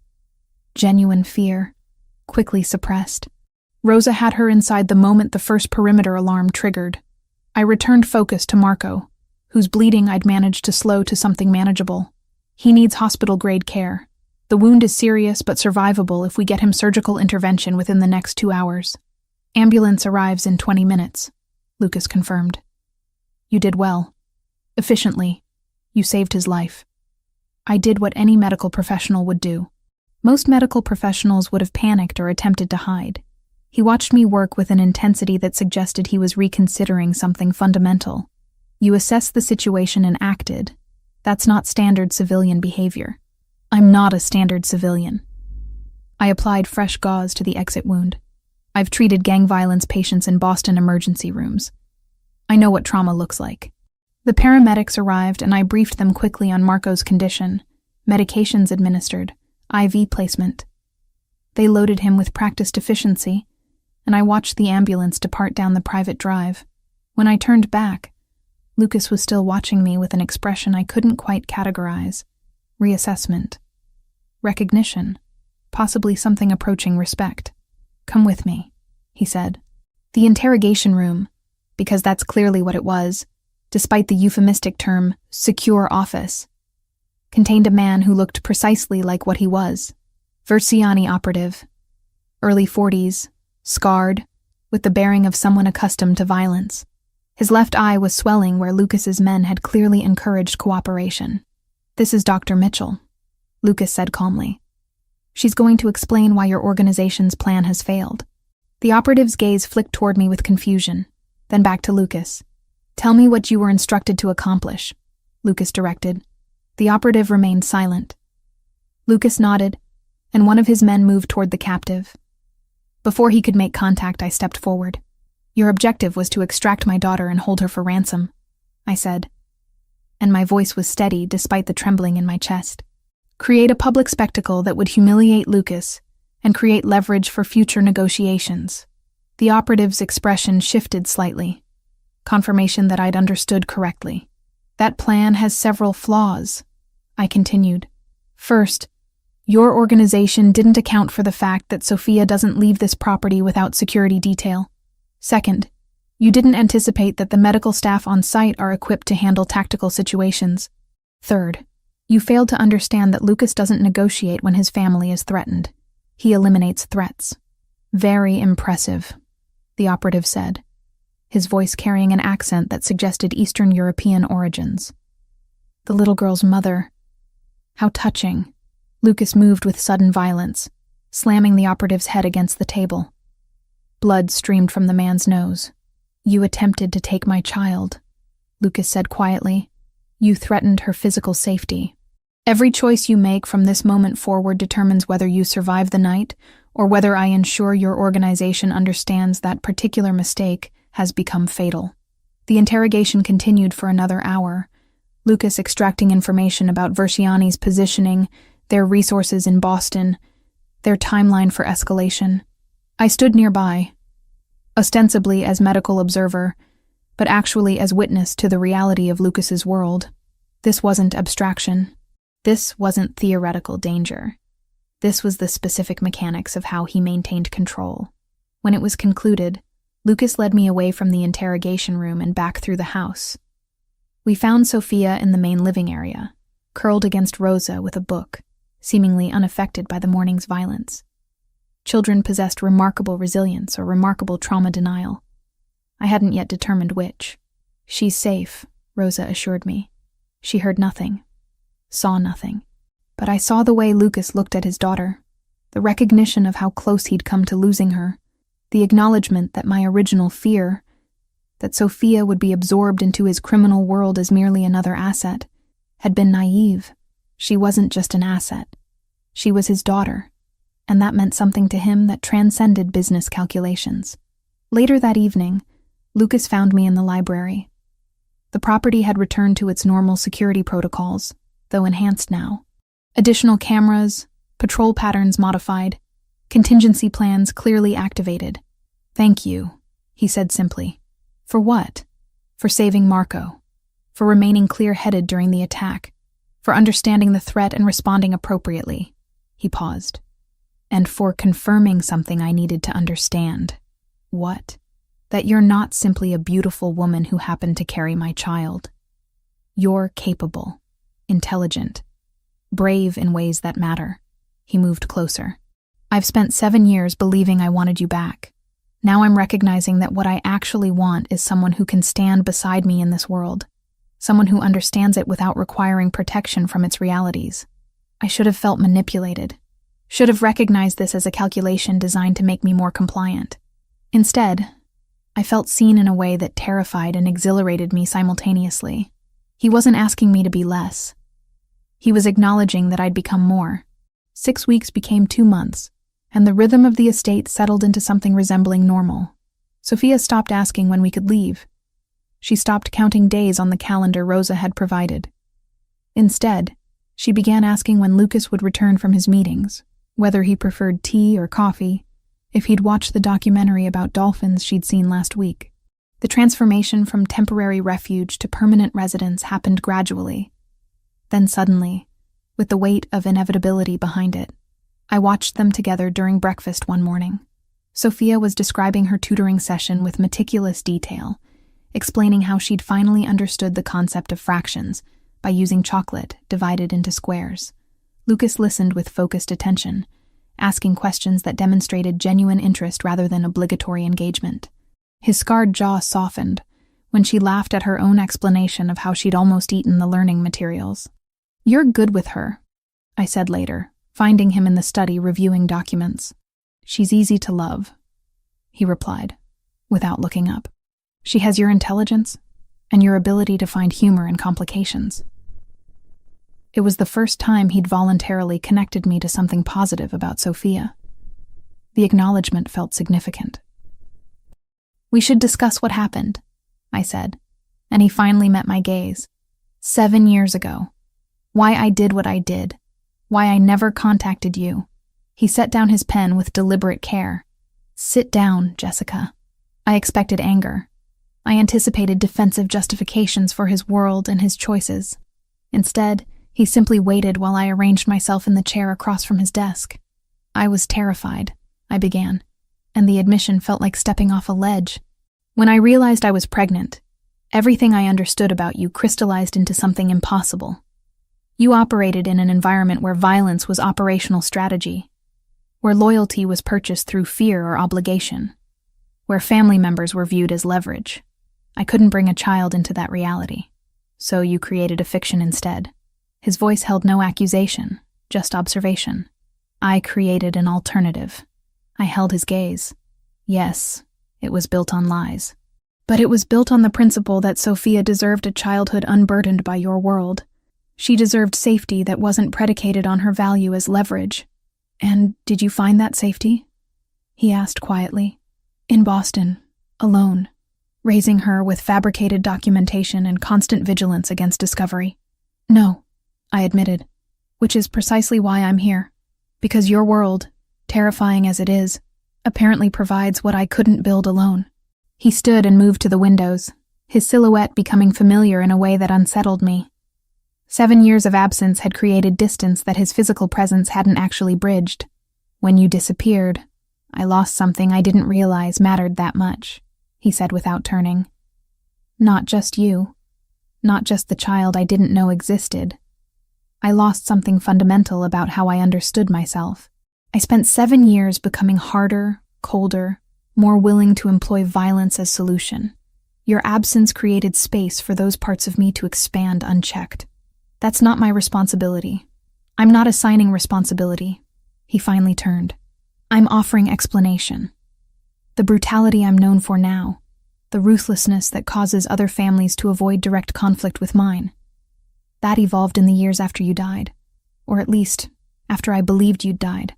Genuine fear, quickly suppressed. Rosa had her inside the moment the first perimeter alarm triggered. I returned focus to Marco, whose bleeding I'd managed to slow to something manageable. He needs hospital-grade care. The wound is serious but survivable if we get him surgical intervention within the next 2 hours. Ambulance arrives in 20 minutes, Lucas confirmed. You did well. Efficiently. You saved his life. I did what any medical professional would do. Most medical professionals would have panicked or attempted to hide. He watched me work with an intensity that suggested he was reconsidering something fundamental. You assessed the situation and acted. That's not standard civilian behavior. I'm not a standard civilian. I applied fresh gauze to the exit wound. I've treated gang violence patients in Boston emergency rooms. I know what trauma looks like. The paramedics arrived and I briefed them quickly on Marco's condition, medications administered, IV placement. They loaded him with practiced efficiency, and I watched the ambulance depart down the private drive. When I turned back, Lucas was still watching me with an expression I couldn't quite categorize. Reassessment. Recognition. possibly something approaching respect. "Come with me," he said. The interrogation room, because that's clearly what it was, despite the euphemistic term secure office, contained a man who looked precisely like what he was. Versiani operative, early 40s, scarred, with the bearing of someone accustomed to violence. His left eye was swelling where Lucas's men had clearly encouraged cooperation. "This is Dr. Mitchell," Lucas said calmly. "She's going to explain why your organization's plan has failed." The operative's gaze flicked toward me with confusion, then back to Lucas. "Tell me what you were instructed to accomplish," Lucas directed. The operative remained silent. Lucas nodded, and one of his men moved toward the captive. Before he could make contact, I stepped forward. "Your objective was to extract my daughter and hold her for ransom," I said, and my voice was steady despite the trembling in my chest. "Create a public spectacle that would humiliate Lucas and create leverage for future negotiations." The operative's expression shifted slightly, confirmation that I'd understood correctly. "That plan has several flaws," I continued. "First, your organization didn't account for the fact that Sophia doesn't leave this property without security detail. Second, you didn't anticipate that the medical staff on site are equipped to handle tactical situations. Third, you failed to understand that Lucas doesn't negotiate when his family is threatened. He eliminates threats." "Very impressive," the operative said, his voice carrying an accent that suggested Eastern European origins. "The little girl's mother. How touching." Lucas moved with sudden violence, slamming the operative's head against the table. Blood streamed from the man's nose. "You attempted to take my child," Lucas said quietly. "You threatened her physical safety. Every choice you make from this moment forward determines whether you survive the night or whether I ensure your organization understands that particular mistake has become fatal." The interrogation continued for another hour, Lucas extracting information about Versiani's positioning, their resources in Boston, their timeline for escalation. I stood nearby, ostensibly as medical observer, but actually as witness to the reality of Lucas's world. This wasn't abstraction. This wasn't theoretical danger. This was the specific mechanics of how he maintained control. When it was concluded, Lucas led me away from the interrogation room and back through the house. We found Sophia in the main living area, curled against Rosa with a book, seemingly unaffected by the morning's violence. Children possessed remarkable resilience or remarkable trauma denial. I hadn't yet determined which. "She's safe," Rosa assured me. She heard nothing, saw nothing. But I saw the way Lucas looked at his daughter, the recognition of how close he'd come to losing her, the acknowledgement that my original fear, that Sophia would be absorbed into his criminal world as merely another asset, had been naive. She wasn't just an asset. She was his daughter, and that meant something to him that transcended business calculations. Later that evening, Lucas found me in the library. The property had returned to its normal security protocols, though enhanced now. Additional cameras, patrol patterns modified, contingency plans clearly activated. "Thank you," he said simply. "For what?" "For saving Marco. For remaining clear-headed during the attack. For understanding the threat and responding appropriately." He paused. "And for confirming something I needed to understand." "What?" "That you're not simply a beautiful woman who happened to carry my child. You're capable, intelligent, brave in ways that matter." He moved closer. "I've spent 7 years believing I wanted you back. Now I'm recognizing that what I actually want is someone who can stand beside me in this world. Someone who understands it without requiring protection from its realities. I should have felt manipulated. Should have recognized this as a calculation designed to make me more compliant. Instead, I felt seen in a way that terrified and exhilarated me simultaneously. He wasn't asking me to be less. He was acknowledging that I'd become more. 6 weeks became 2 months, and the rhythm of the estate settled into something resembling normal. Sophia stopped asking when we could leave. She stopped counting days on the calendar Rosa had provided. Instead, she began asking when Lucas would return from his meetings, whether he preferred tea or coffee, if he'd watched the documentary about dolphins she'd seen last week. The transformation from temporary refuge to permanent residence happened gradually. Then suddenly, with the weight of inevitability behind it, I watched them together during breakfast one morning. Sophia was describing her tutoring session with meticulous detail, explaining how she'd finally understood the concept of fractions by using chocolate divided into squares. Lucas listened with focused attention, asking questions that demonstrated genuine interest rather than obligatory engagement. His scarred jaw softened when she laughed at her own explanation of how she'd almost eaten the learning materials. "You're good with her," I said later, finding him in the study reviewing documents. "She's easy to love," he replied, without looking up. "She has your intelligence and your ability to find humor in complications." It was the first time he'd voluntarily connected me to something positive about Sophia. The acknowledgement felt significant. "We should discuss what happened," I said, and he finally met my gaze. 7 years ago. Why I did what I did. Why I never contacted you. He set down his pen with deliberate care. "Sit down, Jessica." I expected anger. I anticipated defensive justifications for his world and his choices. Instead, he simply waited while I arranged myself in the chair across from his desk. "I was terrified," I began, and the admission felt like stepping off a ledge. "When I realized I was pregnant, everything I understood about you crystallized into something impossible. You operated in an environment where violence was operational strategy, where loyalty was purchased through fear or obligation, where family members were viewed as leverage. I couldn't bring a child into that reality, so you created a fiction instead." His voice held no accusation, just observation. "I created an alternative." I held his gaze. "Yes, it was built on lies. But it was built on the principle that Sophia deserved a childhood unburdened by your world. She deserved safety that wasn't predicated on her value as leverage. And did you find that safety?" he asked quietly. "In Boston, alone, raising her with fabricated documentation and constant vigilance against discovery." "No," I admitted, "which is precisely why I'm here. Because your world, terrifying as it is, apparently provides what I couldn't build alone." He stood and moved to the windows, his silhouette becoming familiar in a way that unsettled me. 7 years of absence had created distance that his physical presence hadn't actually bridged. "When you disappeared, I lost something I didn't realize mattered that much," he said without turning. "Not just you. Not just the child I didn't know existed. I lost something fundamental about how I understood myself. I spent 7 years becoming harder, colder, more willing to employ violence as solution. Your absence created space for those parts of me to expand unchecked. That's not my responsibility. I'm not assigning responsibility." He finally turned. "I'm offering explanation. The brutality I'm known for now, the ruthlessness that causes other families to avoid direct conflict with mine. That evolved in the years after you died, or at least, after I believed you'd died.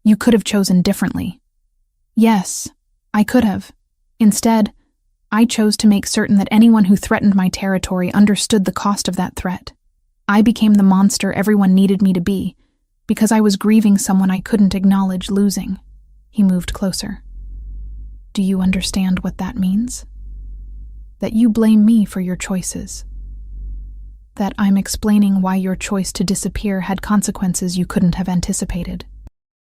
You could have chosen differently." "Yes, I could have. Instead, I chose to make certain that anyone who threatened my territory understood the cost of that threat. I became the monster everyone needed me to be, because I was grieving someone I couldn't acknowledge losing." He moved closer. "Do you understand what that means? That you blame me for your choices. That I'm explaining why your choice to disappear had consequences you couldn't have anticipated.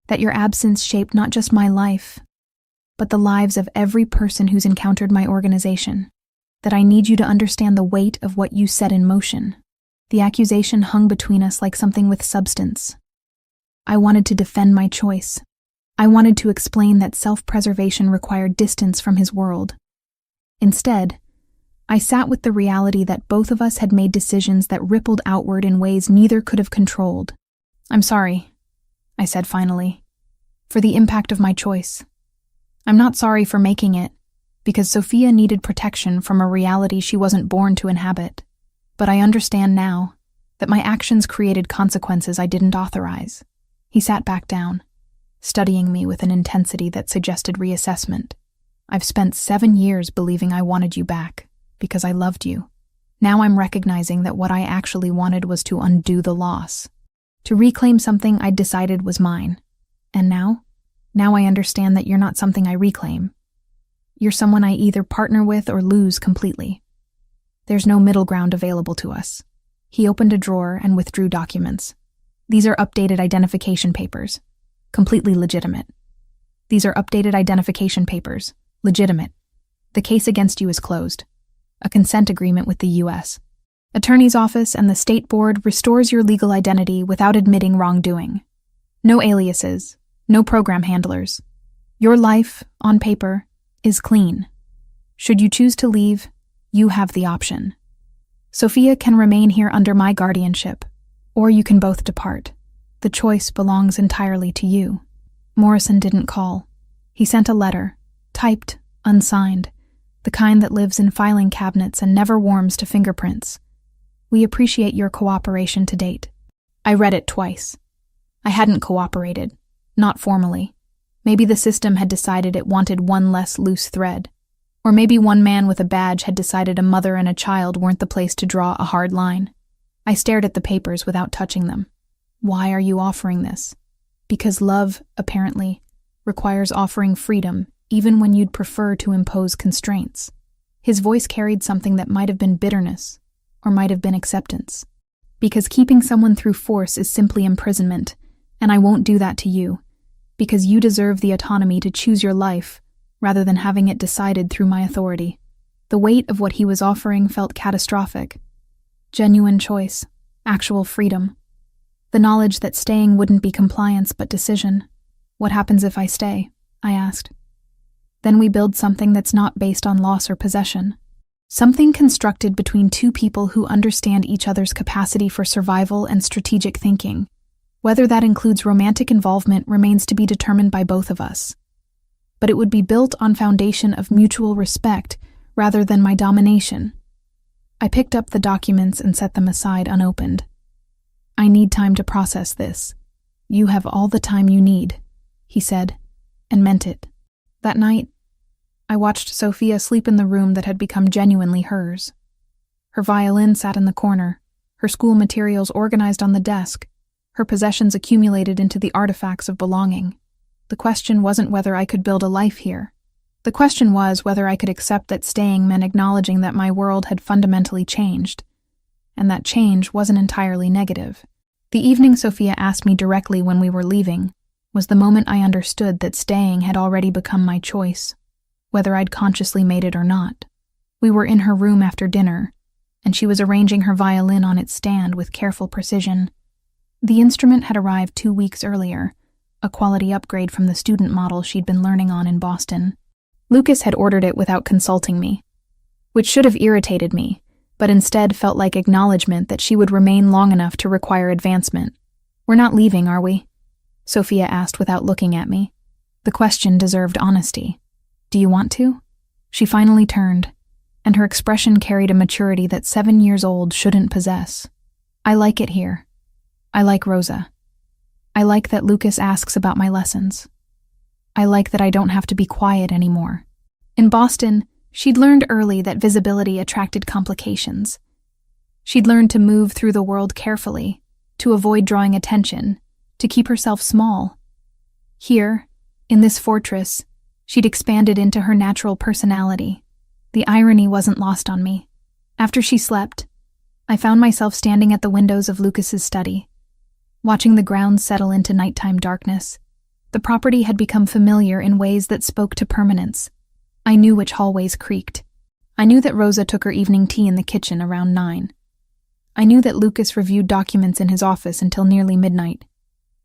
That your absence shaped not just my life, but the lives of every person who's encountered my organization. That I need you to understand the weight of what you set in motion." The accusation hung between us like something with substance. I wanted to defend my choice. I wanted to explain that self-preservation required distance from his world. Instead, I sat with the reality that both of us had made decisions that rippled outward in ways neither could have controlled. "I'm sorry," I said finally, "for the impact of my choice. I'm not sorry for making it, because Sophia needed protection from a reality she wasn't born to inhabit. But I understand now that my actions created consequences I didn't authorize." He sat back down, studying me with an intensity that suggested reassessment. "I've spent 7 years believing I wanted you back, because I loved you. Now I'm recognizing that what I actually wanted was to undo the loss, to reclaim something I'd decided was mine. And now I understand that you're not something I reclaim. You're someone I either partner with or lose completely. There's no middle ground available to us." He opened a drawer and withdrew documents. "These are updated identification papers. Completely legitimate. These are updated identification papers. Legitimate. The case against you is closed. A consent agreement with the U.S. Attorney's Office and the State Board restores your legal identity without admitting wrongdoing. No aliases. No program handlers. Your life, on paper, is clean. Should you choose to leave, you have the option. Sophia can remain here under my guardianship, or you can both depart. The choice belongs entirely to you. Morrison didn't call. He sent a letter, typed, unsigned, the kind that lives in filing cabinets and never warms to fingerprints. We appreciate your cooperation to date. I read it twice. I hadn't cooperated, not formally. Maybe the system had decided it wanted one less loose thread. Or maybe one man with a badge had decided a mother and a child weren't the place to draw a hard line. I stared at the papers without touching them. Why are you offering this? Because love, apparently, requires offering freedom, even when you'd prefer to impose constraints. His voice carried something that might have been bitterness, or might have been acceptance. Because keeping someone through force is simply imprisonment, and I won't do that to you. Because you deserve the autonomy to choose your life, rather than having it decided through my authority. The weight of what he was offering felt catastrophic. Genuine choice, actual freedom. The knowledge that staying wouldn't be compliance but decision. What happens if I stay? I asked. Then we build something that's not based on loss or possession. Something constructed between two people who understand each other's capacity for survival and strategic thinking. Whether that includes romantic involvement remains to be determined by both of us. But it would be built on foundation of mutual respect rather than my domination. I picked up the documents and set them aside unopened. I need time to process this. You have all the time you need, he said, and meant it. That night, I watched Sophia sleep in the room that had become genuinely hers. Her violin sat in the corner, her school materials organized on the desk, her possessions accumulated into the artifacts of belonging. The question wasn't whether I could build a life here. The question was whether I could accept that staying meant acknowledging that my world had fundamentally changed, and that change wasn't entirely negative. The evening Sophia asked me directly when we were leaving was the moment I understood that staying had already become my choice, whether I'd consciously made it or not. We were in her room after dinner, and she was arranging her violin on its stand with careful precision. The instrument had arrived 2 weeks earlier, a quality upgrade from the student model she'd been learning on in Boston. Lucas had ordered it without consulting me, which should have irritated me, but instead felt like acknowledgement that she would remain long enough to require advancement. We're not leaving, are we? Sophia asked without looking at me. The question deserved honesty. Do you want to? She finally turned, and her expression carried a maturity that 7 years old shouldn't possess. I like it here. I like Rosa. I like that Lucas asks about my lessons. I like that I don't have to be quiet anymore. In Boston, she'd learned early that visibility attracted complications. She'd learned to move through the world carefully, to avoid drawing attention, to keep herself small. Here, in this fortress, she'd expanded into her natural personality. The irony wasn't lost on me. After she slept, I found myself standing at the windows of Lucas's study, watching the grounds settle into nighttime darkness. The property had become familiar in ways that spoke to permanence. I knew which hallways creaked. I knew that Rosa took her evening tea in the kitchen around 9. I knew that Lucas reviewed documents in his office until nearly midnight.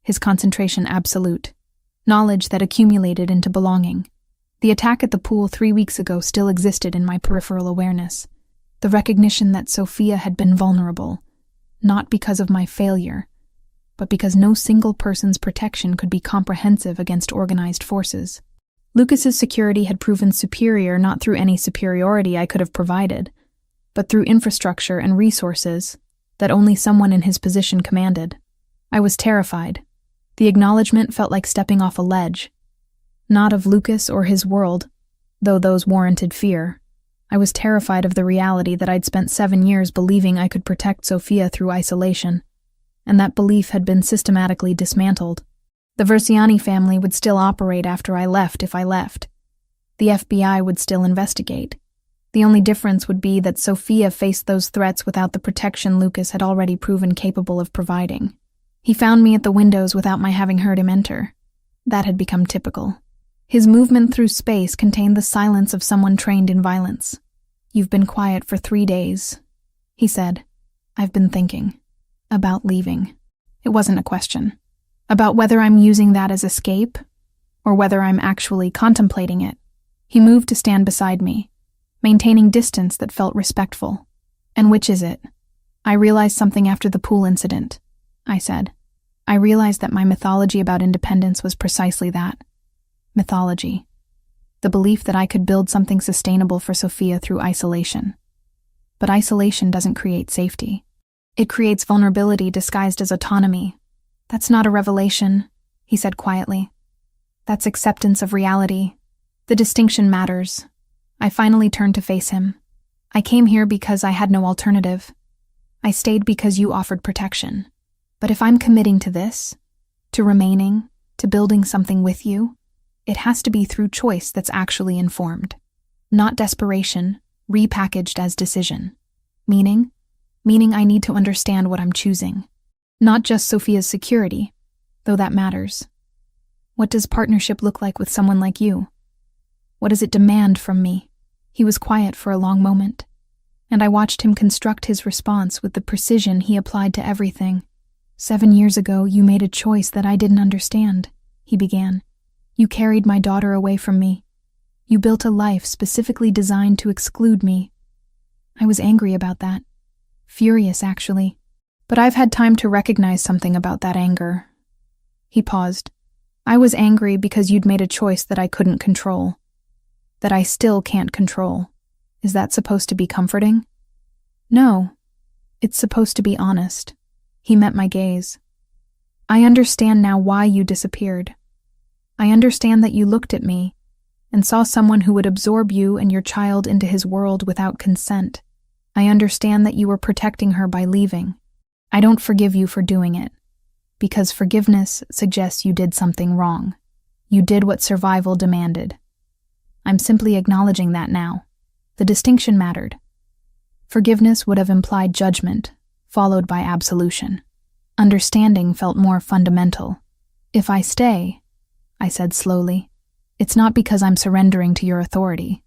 His concentration absolute. Knowledge that accumulated into belonging. The attack at the pool 3 weeks ago still existed in my peripheral awareness. The recognition that Sophia had been vulnerable, not because of my failure, but because no single person's protection could be comprehensive against organized forces. Lucas's security had proven superior not through any superiority I could have provided, but through infrastructure and resources that only someone in his position commanded. I was terrified. The acknowledgement felt like stepping off a ledge. Not of Lucas or his world, though those warranted fear. I was terrified of the reality that I'd spent 7 years believing I could protect Sophia through isolation, and that belief had been systematically dismantled. The Versiani family would still operate after I left if I left. The FBI would still investigate. The only difference would be that Sophia faced those threats without the protection Lucas had already proven capable of providing. He found me at the windows without my having heard him enter. That had become typical. His movement through space contained the silence of someone trained in violence. "You've been quiet for 3 days," he said. "I've been thinking. About leaving." It wasn't a question. About whether I'm using that as escape, or whether I'm actually contemplating it. He moved to stand beside me, maintaining distance that felt respectful. "And which is it?" "I realized something after the pool incident," I said. "I realized that my mythology about independence was precisely that. Mythology. The belief that I could build something sustainable for Sophia through isolation. But isolation doesn't create safety. It creates vulnerability disguised as autonomy. That's not a revelation," he said quietly. "That's acceptance of reality. The distinction matters." I finally turned to face him. "I came here because I had no alternative. I stayed because you offered protection. But if I'm committing to this, to remaining, to building something with you, it has to be through choice that's actually informed. Not desperation, repackaged as decision. Meaning I need to understand what I'm choosing. Not just Sophia's security, though that matters. What does partnership look like with someone like you? What does it demand from me?" He was quiet for a long moment, and I watched him construct his response with the precision he applied to everything. "7 years ago, you made a choice that I didn't understand," he began. "You carried my daughter away from me. You built a life specifically designed to exclude me. I was angry about that. Furious, actually. But I've had time to recognize something about that anger." He paused. "I was angry because you'd made a choice that I couldn't control. That I still can't control. Is that supposed to be comforting?" "No. It's supposed to be honest." He met my gaze. "I understand now why you disappeared. I understand that you looked at me and saw someone who would absorb you and your child into his world without consent. I understand that you were protecting her by leaving. I don't forgive you for doing it, because forgiveness suggests you did something wrong. You did what survival demanded. I'm simply acknowledging that now. The distinction mattered. Forgiveness would have implied judgment, followed by absolution. Understanding felt more fundamental. If I stay," I said slowly, "it's not because I'm surrendering to your authority.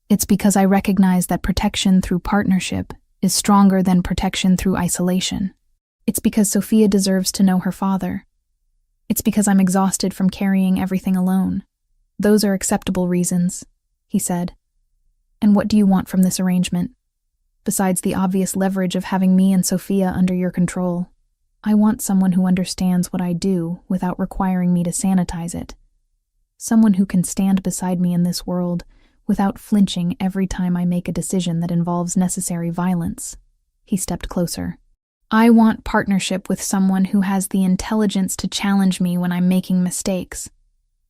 It's because I recognize that protection through partnership is stronger than protection through isolation. It's because Sophia deserves to know her father. It's because I'm exhausted from carrying everything alone. Those are acceptable reasons," he said. "And what do you want from this arrangement? Besides the obvious leverage of having me and Sophia under your control, I want someone who understands what I do without requiring me to sanitize it. Someone who can stand beside me in this world without flinching every time I make a decision that involves necessary violence." He stepped closer. "I want partnership with someone who has the intelligence to challenge me when I'm making mistakes,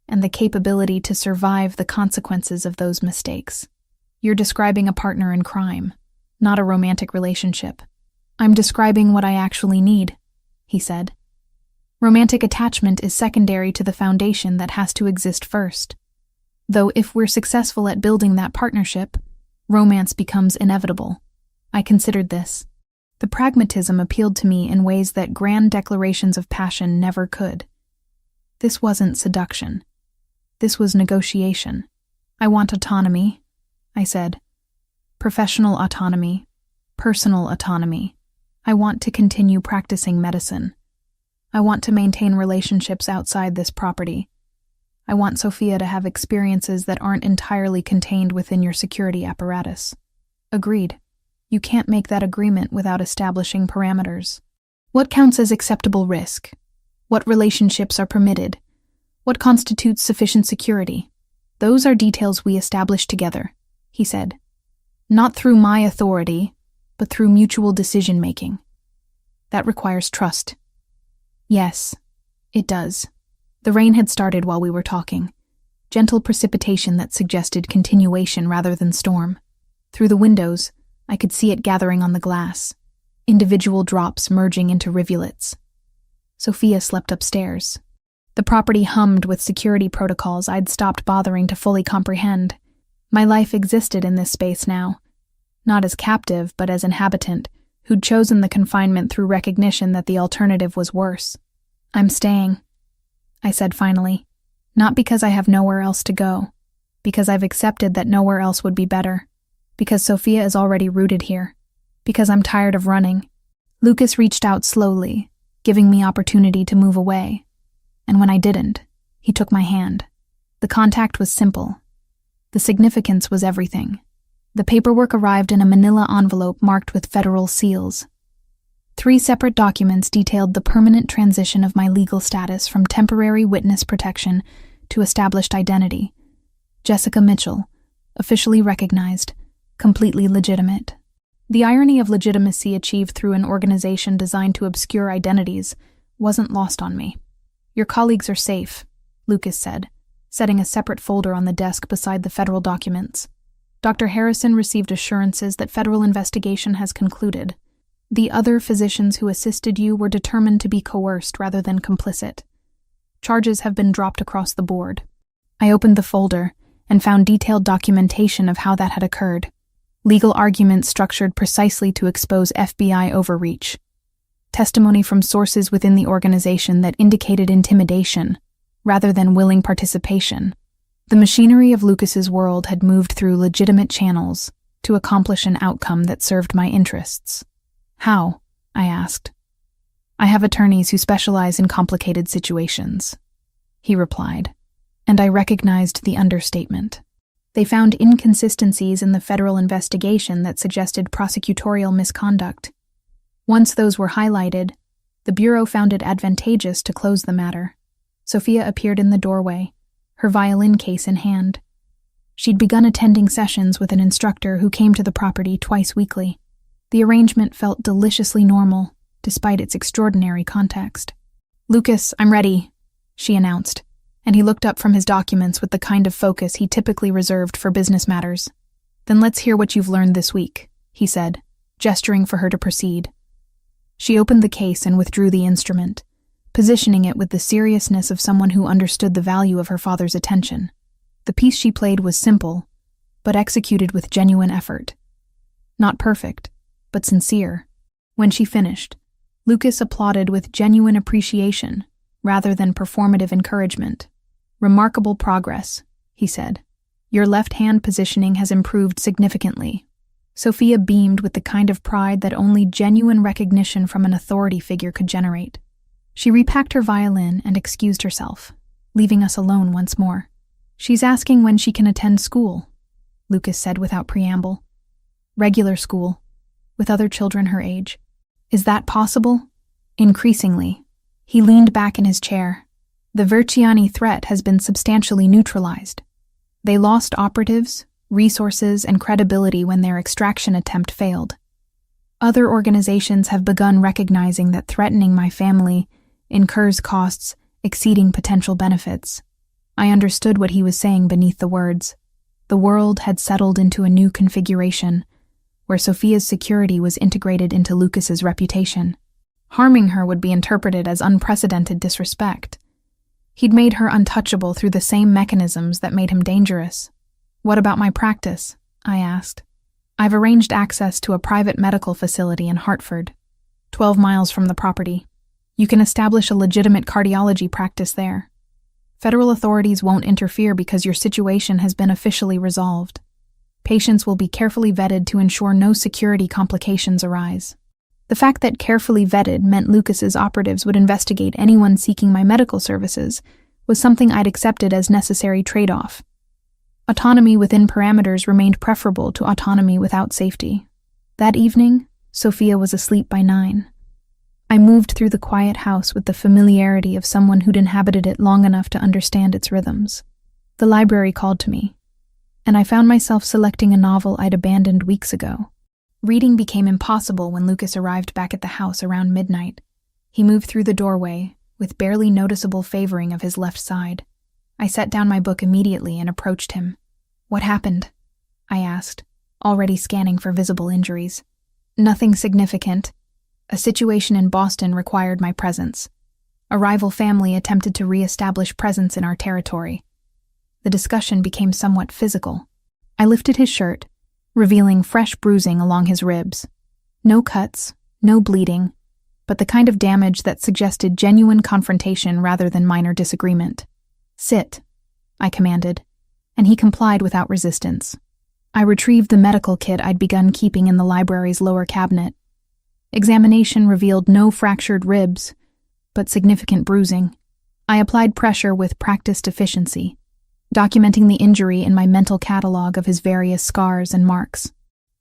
and the capability to survive the consequences of those mistakes. You're describing a partner in crime, not a romantic relationship. I'm describing what I actually need," he said. "Romantic attachment is secondary to the foundation that has to exist first. Though if we're successful at building that partnership, romance becomes inevitable. I considered this. The pragmatism appealed to me in ways that grand declarations of passion never could. This wasn't seduction. This was negotiation. I want autonomy," I said. "Professional autonomy, personal autonomy. I want to continue practicing medicine. I want to maintain relationships outside this property. I want Sophia to have experiences that aren't entirely contained within your security apparatus." "Agreed. You can't make that agreement without establishing parameters. What counts as acceptable risk? What relationships are permitted? What constitutes sufficient security? Those are details we establish together," he said. "Not through my authority, but through mutual decision-making. That requires trust." "Yes, it does." The rain had started while we were talking, gentle precipitation that suggested continuation rather than storm. Through the windows, I could see it gathering on the glass, individual drops merging into rivulets. Sophia slept upstairs. The property hummed with security protocols I'd stopped bothering to fully comprehend. My life existed in this space now, not as captive but as inhabitant, who'd chosen the confinement through recognition that the alternative was worse. "I'm staying," I said finally. Not because I have nowhere else to go, because I've accepted that nowhere else would be better, because Sophia is already rooted here, because I'm tired of running. Lucas reached out slowly, giving me opportunity to move away. And when I didn't, he took my hand. The contact was simple. The significance was everything. The paperwork arrived in a manila envelope marked with federal seals. 3 separate documents detailed the permanent transition of my legal status from temporary witness protection to established identity. Jessica Mitchell, officially recognized, completely legitimate. The irony of legitimacy achieved through an organization designed to obscure identities wasn't lost on me. Your colleagues are safe, Lucas said, setting a separate folder on the desk beside the federal documents. Dr. Harrison received assurances that federal investigation has concluded. The other physicians who assisted you were determined to be coerced rather than complicit. Charges have been dropped across the board. I opened the folder and found detailed documentation of how that had occurred. Legal arguments structured precisely to expose FBI overreach. Testimony from sources within the organization that indicated intimidation, rather than willing participation. The machinery of Lucas's world had moved through legitimate channels to accomplish an outcome that served my interests. How? I asked. I have attorneys who specialize in complicated situations, he replied, and I recognized the understatement. They found inconsistencies in the federal investigation that suggested prosecutorial misconduct. Once those were highlighted, the Bureau found it advantageous to close the matter. Sophia appeared in the doorway, her violin case in hand. She'd begun attending sessions with an instructor who came to the property twice weekly. The arrangement felt deliciously normal, despite its extraordinary context. "Lucas, I'm ready," she announced, and he looked up from his documents with the kind of focus he typically reserved for business matters. "Then let's hear what you've learned this week," he said, gesturing for her to proceed. She opened the case and withdrew the instrument, positioning it with the seriousness of someone who understood the value of her father's attention. The piece she played was simple, but executed with genuine effort. Not perfect, but sincere. When she finished, Lucas applauded with genuine appreciation, rather than performative encouragement. "Remarkable progress," he said. "Your left-hand positioning has improved significantly." Sophia beamed with the kind of pride that only genuine recognition from an authority figure could generate. She repacked her violin and excused herself, leaving us alone once more. "She's asking when she can attend school," Lucas said without preamble. "Regular school, with other children her age. Is that possible?" Increasingly. He leaned back in his chair. "The Verciani threat has been substantially neutralized. They lost operatives, resources, and credibility when their extraction attempt failed. Other organizations have begun recognizing that threatening my family incurs costs exceeding potential benefits." I understood what he was saying beneath the words. The world had settled into a new configuration, where Sophia's security was integrated into Lucas's reputation. Harming her would be interpreted as unprecedented disrespect. He'd made her untouchable through the same mechanisms that made him dangerous. "What about my practice?" I asked. "I've arranged access to a private medical facility in Hartford, 12 miles from the property. You can establish a legitimate cardiology practice there. Federal authorities won't interfere because your situation has been officially resolved. Patients will be carefully vetted to ensure no security complications arise." The fact that carefully vetted meant Lucas's operatives would investigate anyone seeking my medical services was something I'd accepted as necessary trade-off. Autonomy within parameters remained preferable to autonomy without safety. That evening, Sophia was asleep by 9. I moved through the quiet house with the familiarity of someone who'd inhabited it long enough to understand its rhythms. The library called to me, and I found myself selecting a novel I'd abandoned weeks ago. Reading became impossible when Lucas arrived back at the house around midnight. He moved through the doorway, with barely noticeable favoring of his left side. I set down my book immediately and approached him. "What happened?" I asked, already scanning for visible injuries. "Nothing significant. A situation in Boston required my presence. A rival family attempted to re-establish presence in our territory." The discussion became somewhat physical. I lifted his shirt, revealing fresh bruising along his ribs. No cuts, no bleeding, but the kind of damage that suggested genuine confrontation rather than minor disagreement. "Sit," I commanded, and he complied without resistance. I retrieved the medical kit I'd begun keeping in the library's lower cabinet. Examination revealed no fractured ribs, but significant bruising. I applied pressure with practiced efficiency, documenting the injury in my mental catalog of his various scars and marks.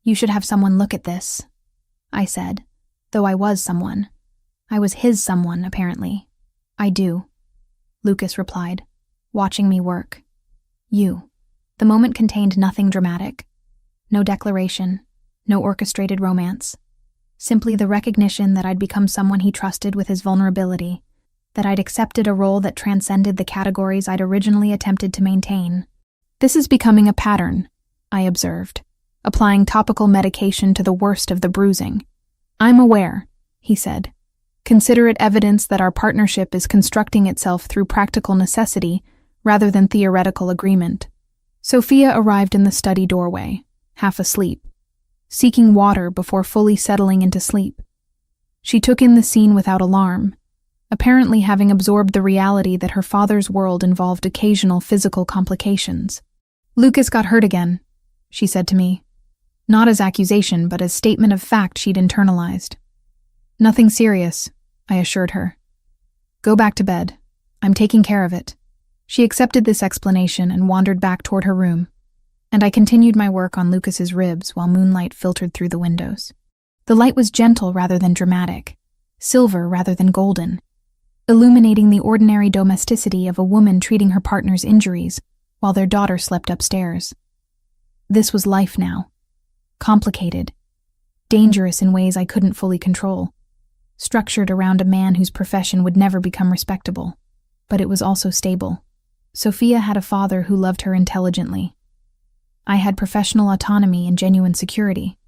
"You should have someone look at this," I said, though I was someone. I was his someone, apparently. "I do," Lucas replied, watching me work. "You." The moment contained nothing dramatic. No declaration, no orchestrated romance. Simply the recognition that I'd become someone he trusted with his vulnerability, that I'd accepted a role that transcended the categories I'd originally attempted to maintain. "This is becoming a pattern," I observed, applying topical medication to the worst of the bruising. "I'm aware," he said. "Consider it evidence that our partnership is constructing itself through practical necessity rather than theoretical agreement." Sophia arrived in the study doorway, half asleep, seeking water before fully settling into sleep. She took in the scene without alarm, apparently having absorbed the reality that her father's world involved occasional physical complications. "Lucas got hurt again," she said to me, not as accusation but as statement of fact she'd internalized. "Nothing serious," I assured her. "Go back to bed. I'm taking care of it." She accepted this explanation and wandered back toward her room, and I continued my work on Lucas's ribs while moonlight filtered through the windows. The light was gentle rather than dramatic, silver rather than golden, illuminating the ordinary domesticity of a woman treating her partner's injuries while their daughter slept upstairs. This was life now. Complicated, dangerous in ways I couldn't fully control, structured around a man whose profession would never become respectable, but it was also stable. Sophia had a father who loved her intelligently. I had professional autonomy and genuine security.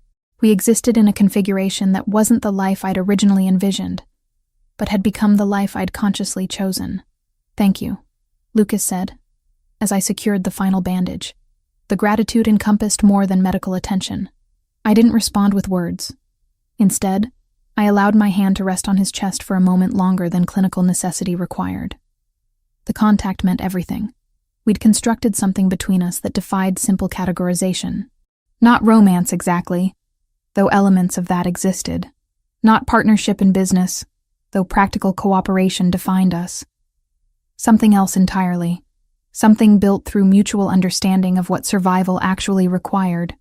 We existed in a configuration that wasn't the life I'd originally envisioned, but had become the life I'd consciously chosen. "Thank you," Lucas said, as I secured the final bandage. The gratitude encompassed more than medical attention. I didn't respond with words. Instead, I allowed my hand to rest on his chest for a moment longer than clinical necessity required. The contact meant everything. We'd constructed something between us that defied simple categorization. Not romance exactly, though elements of that existed. Not partnership in business, though practical cooperation defined us. Something else entirely. Something built through mutual understanding of what survival actually required.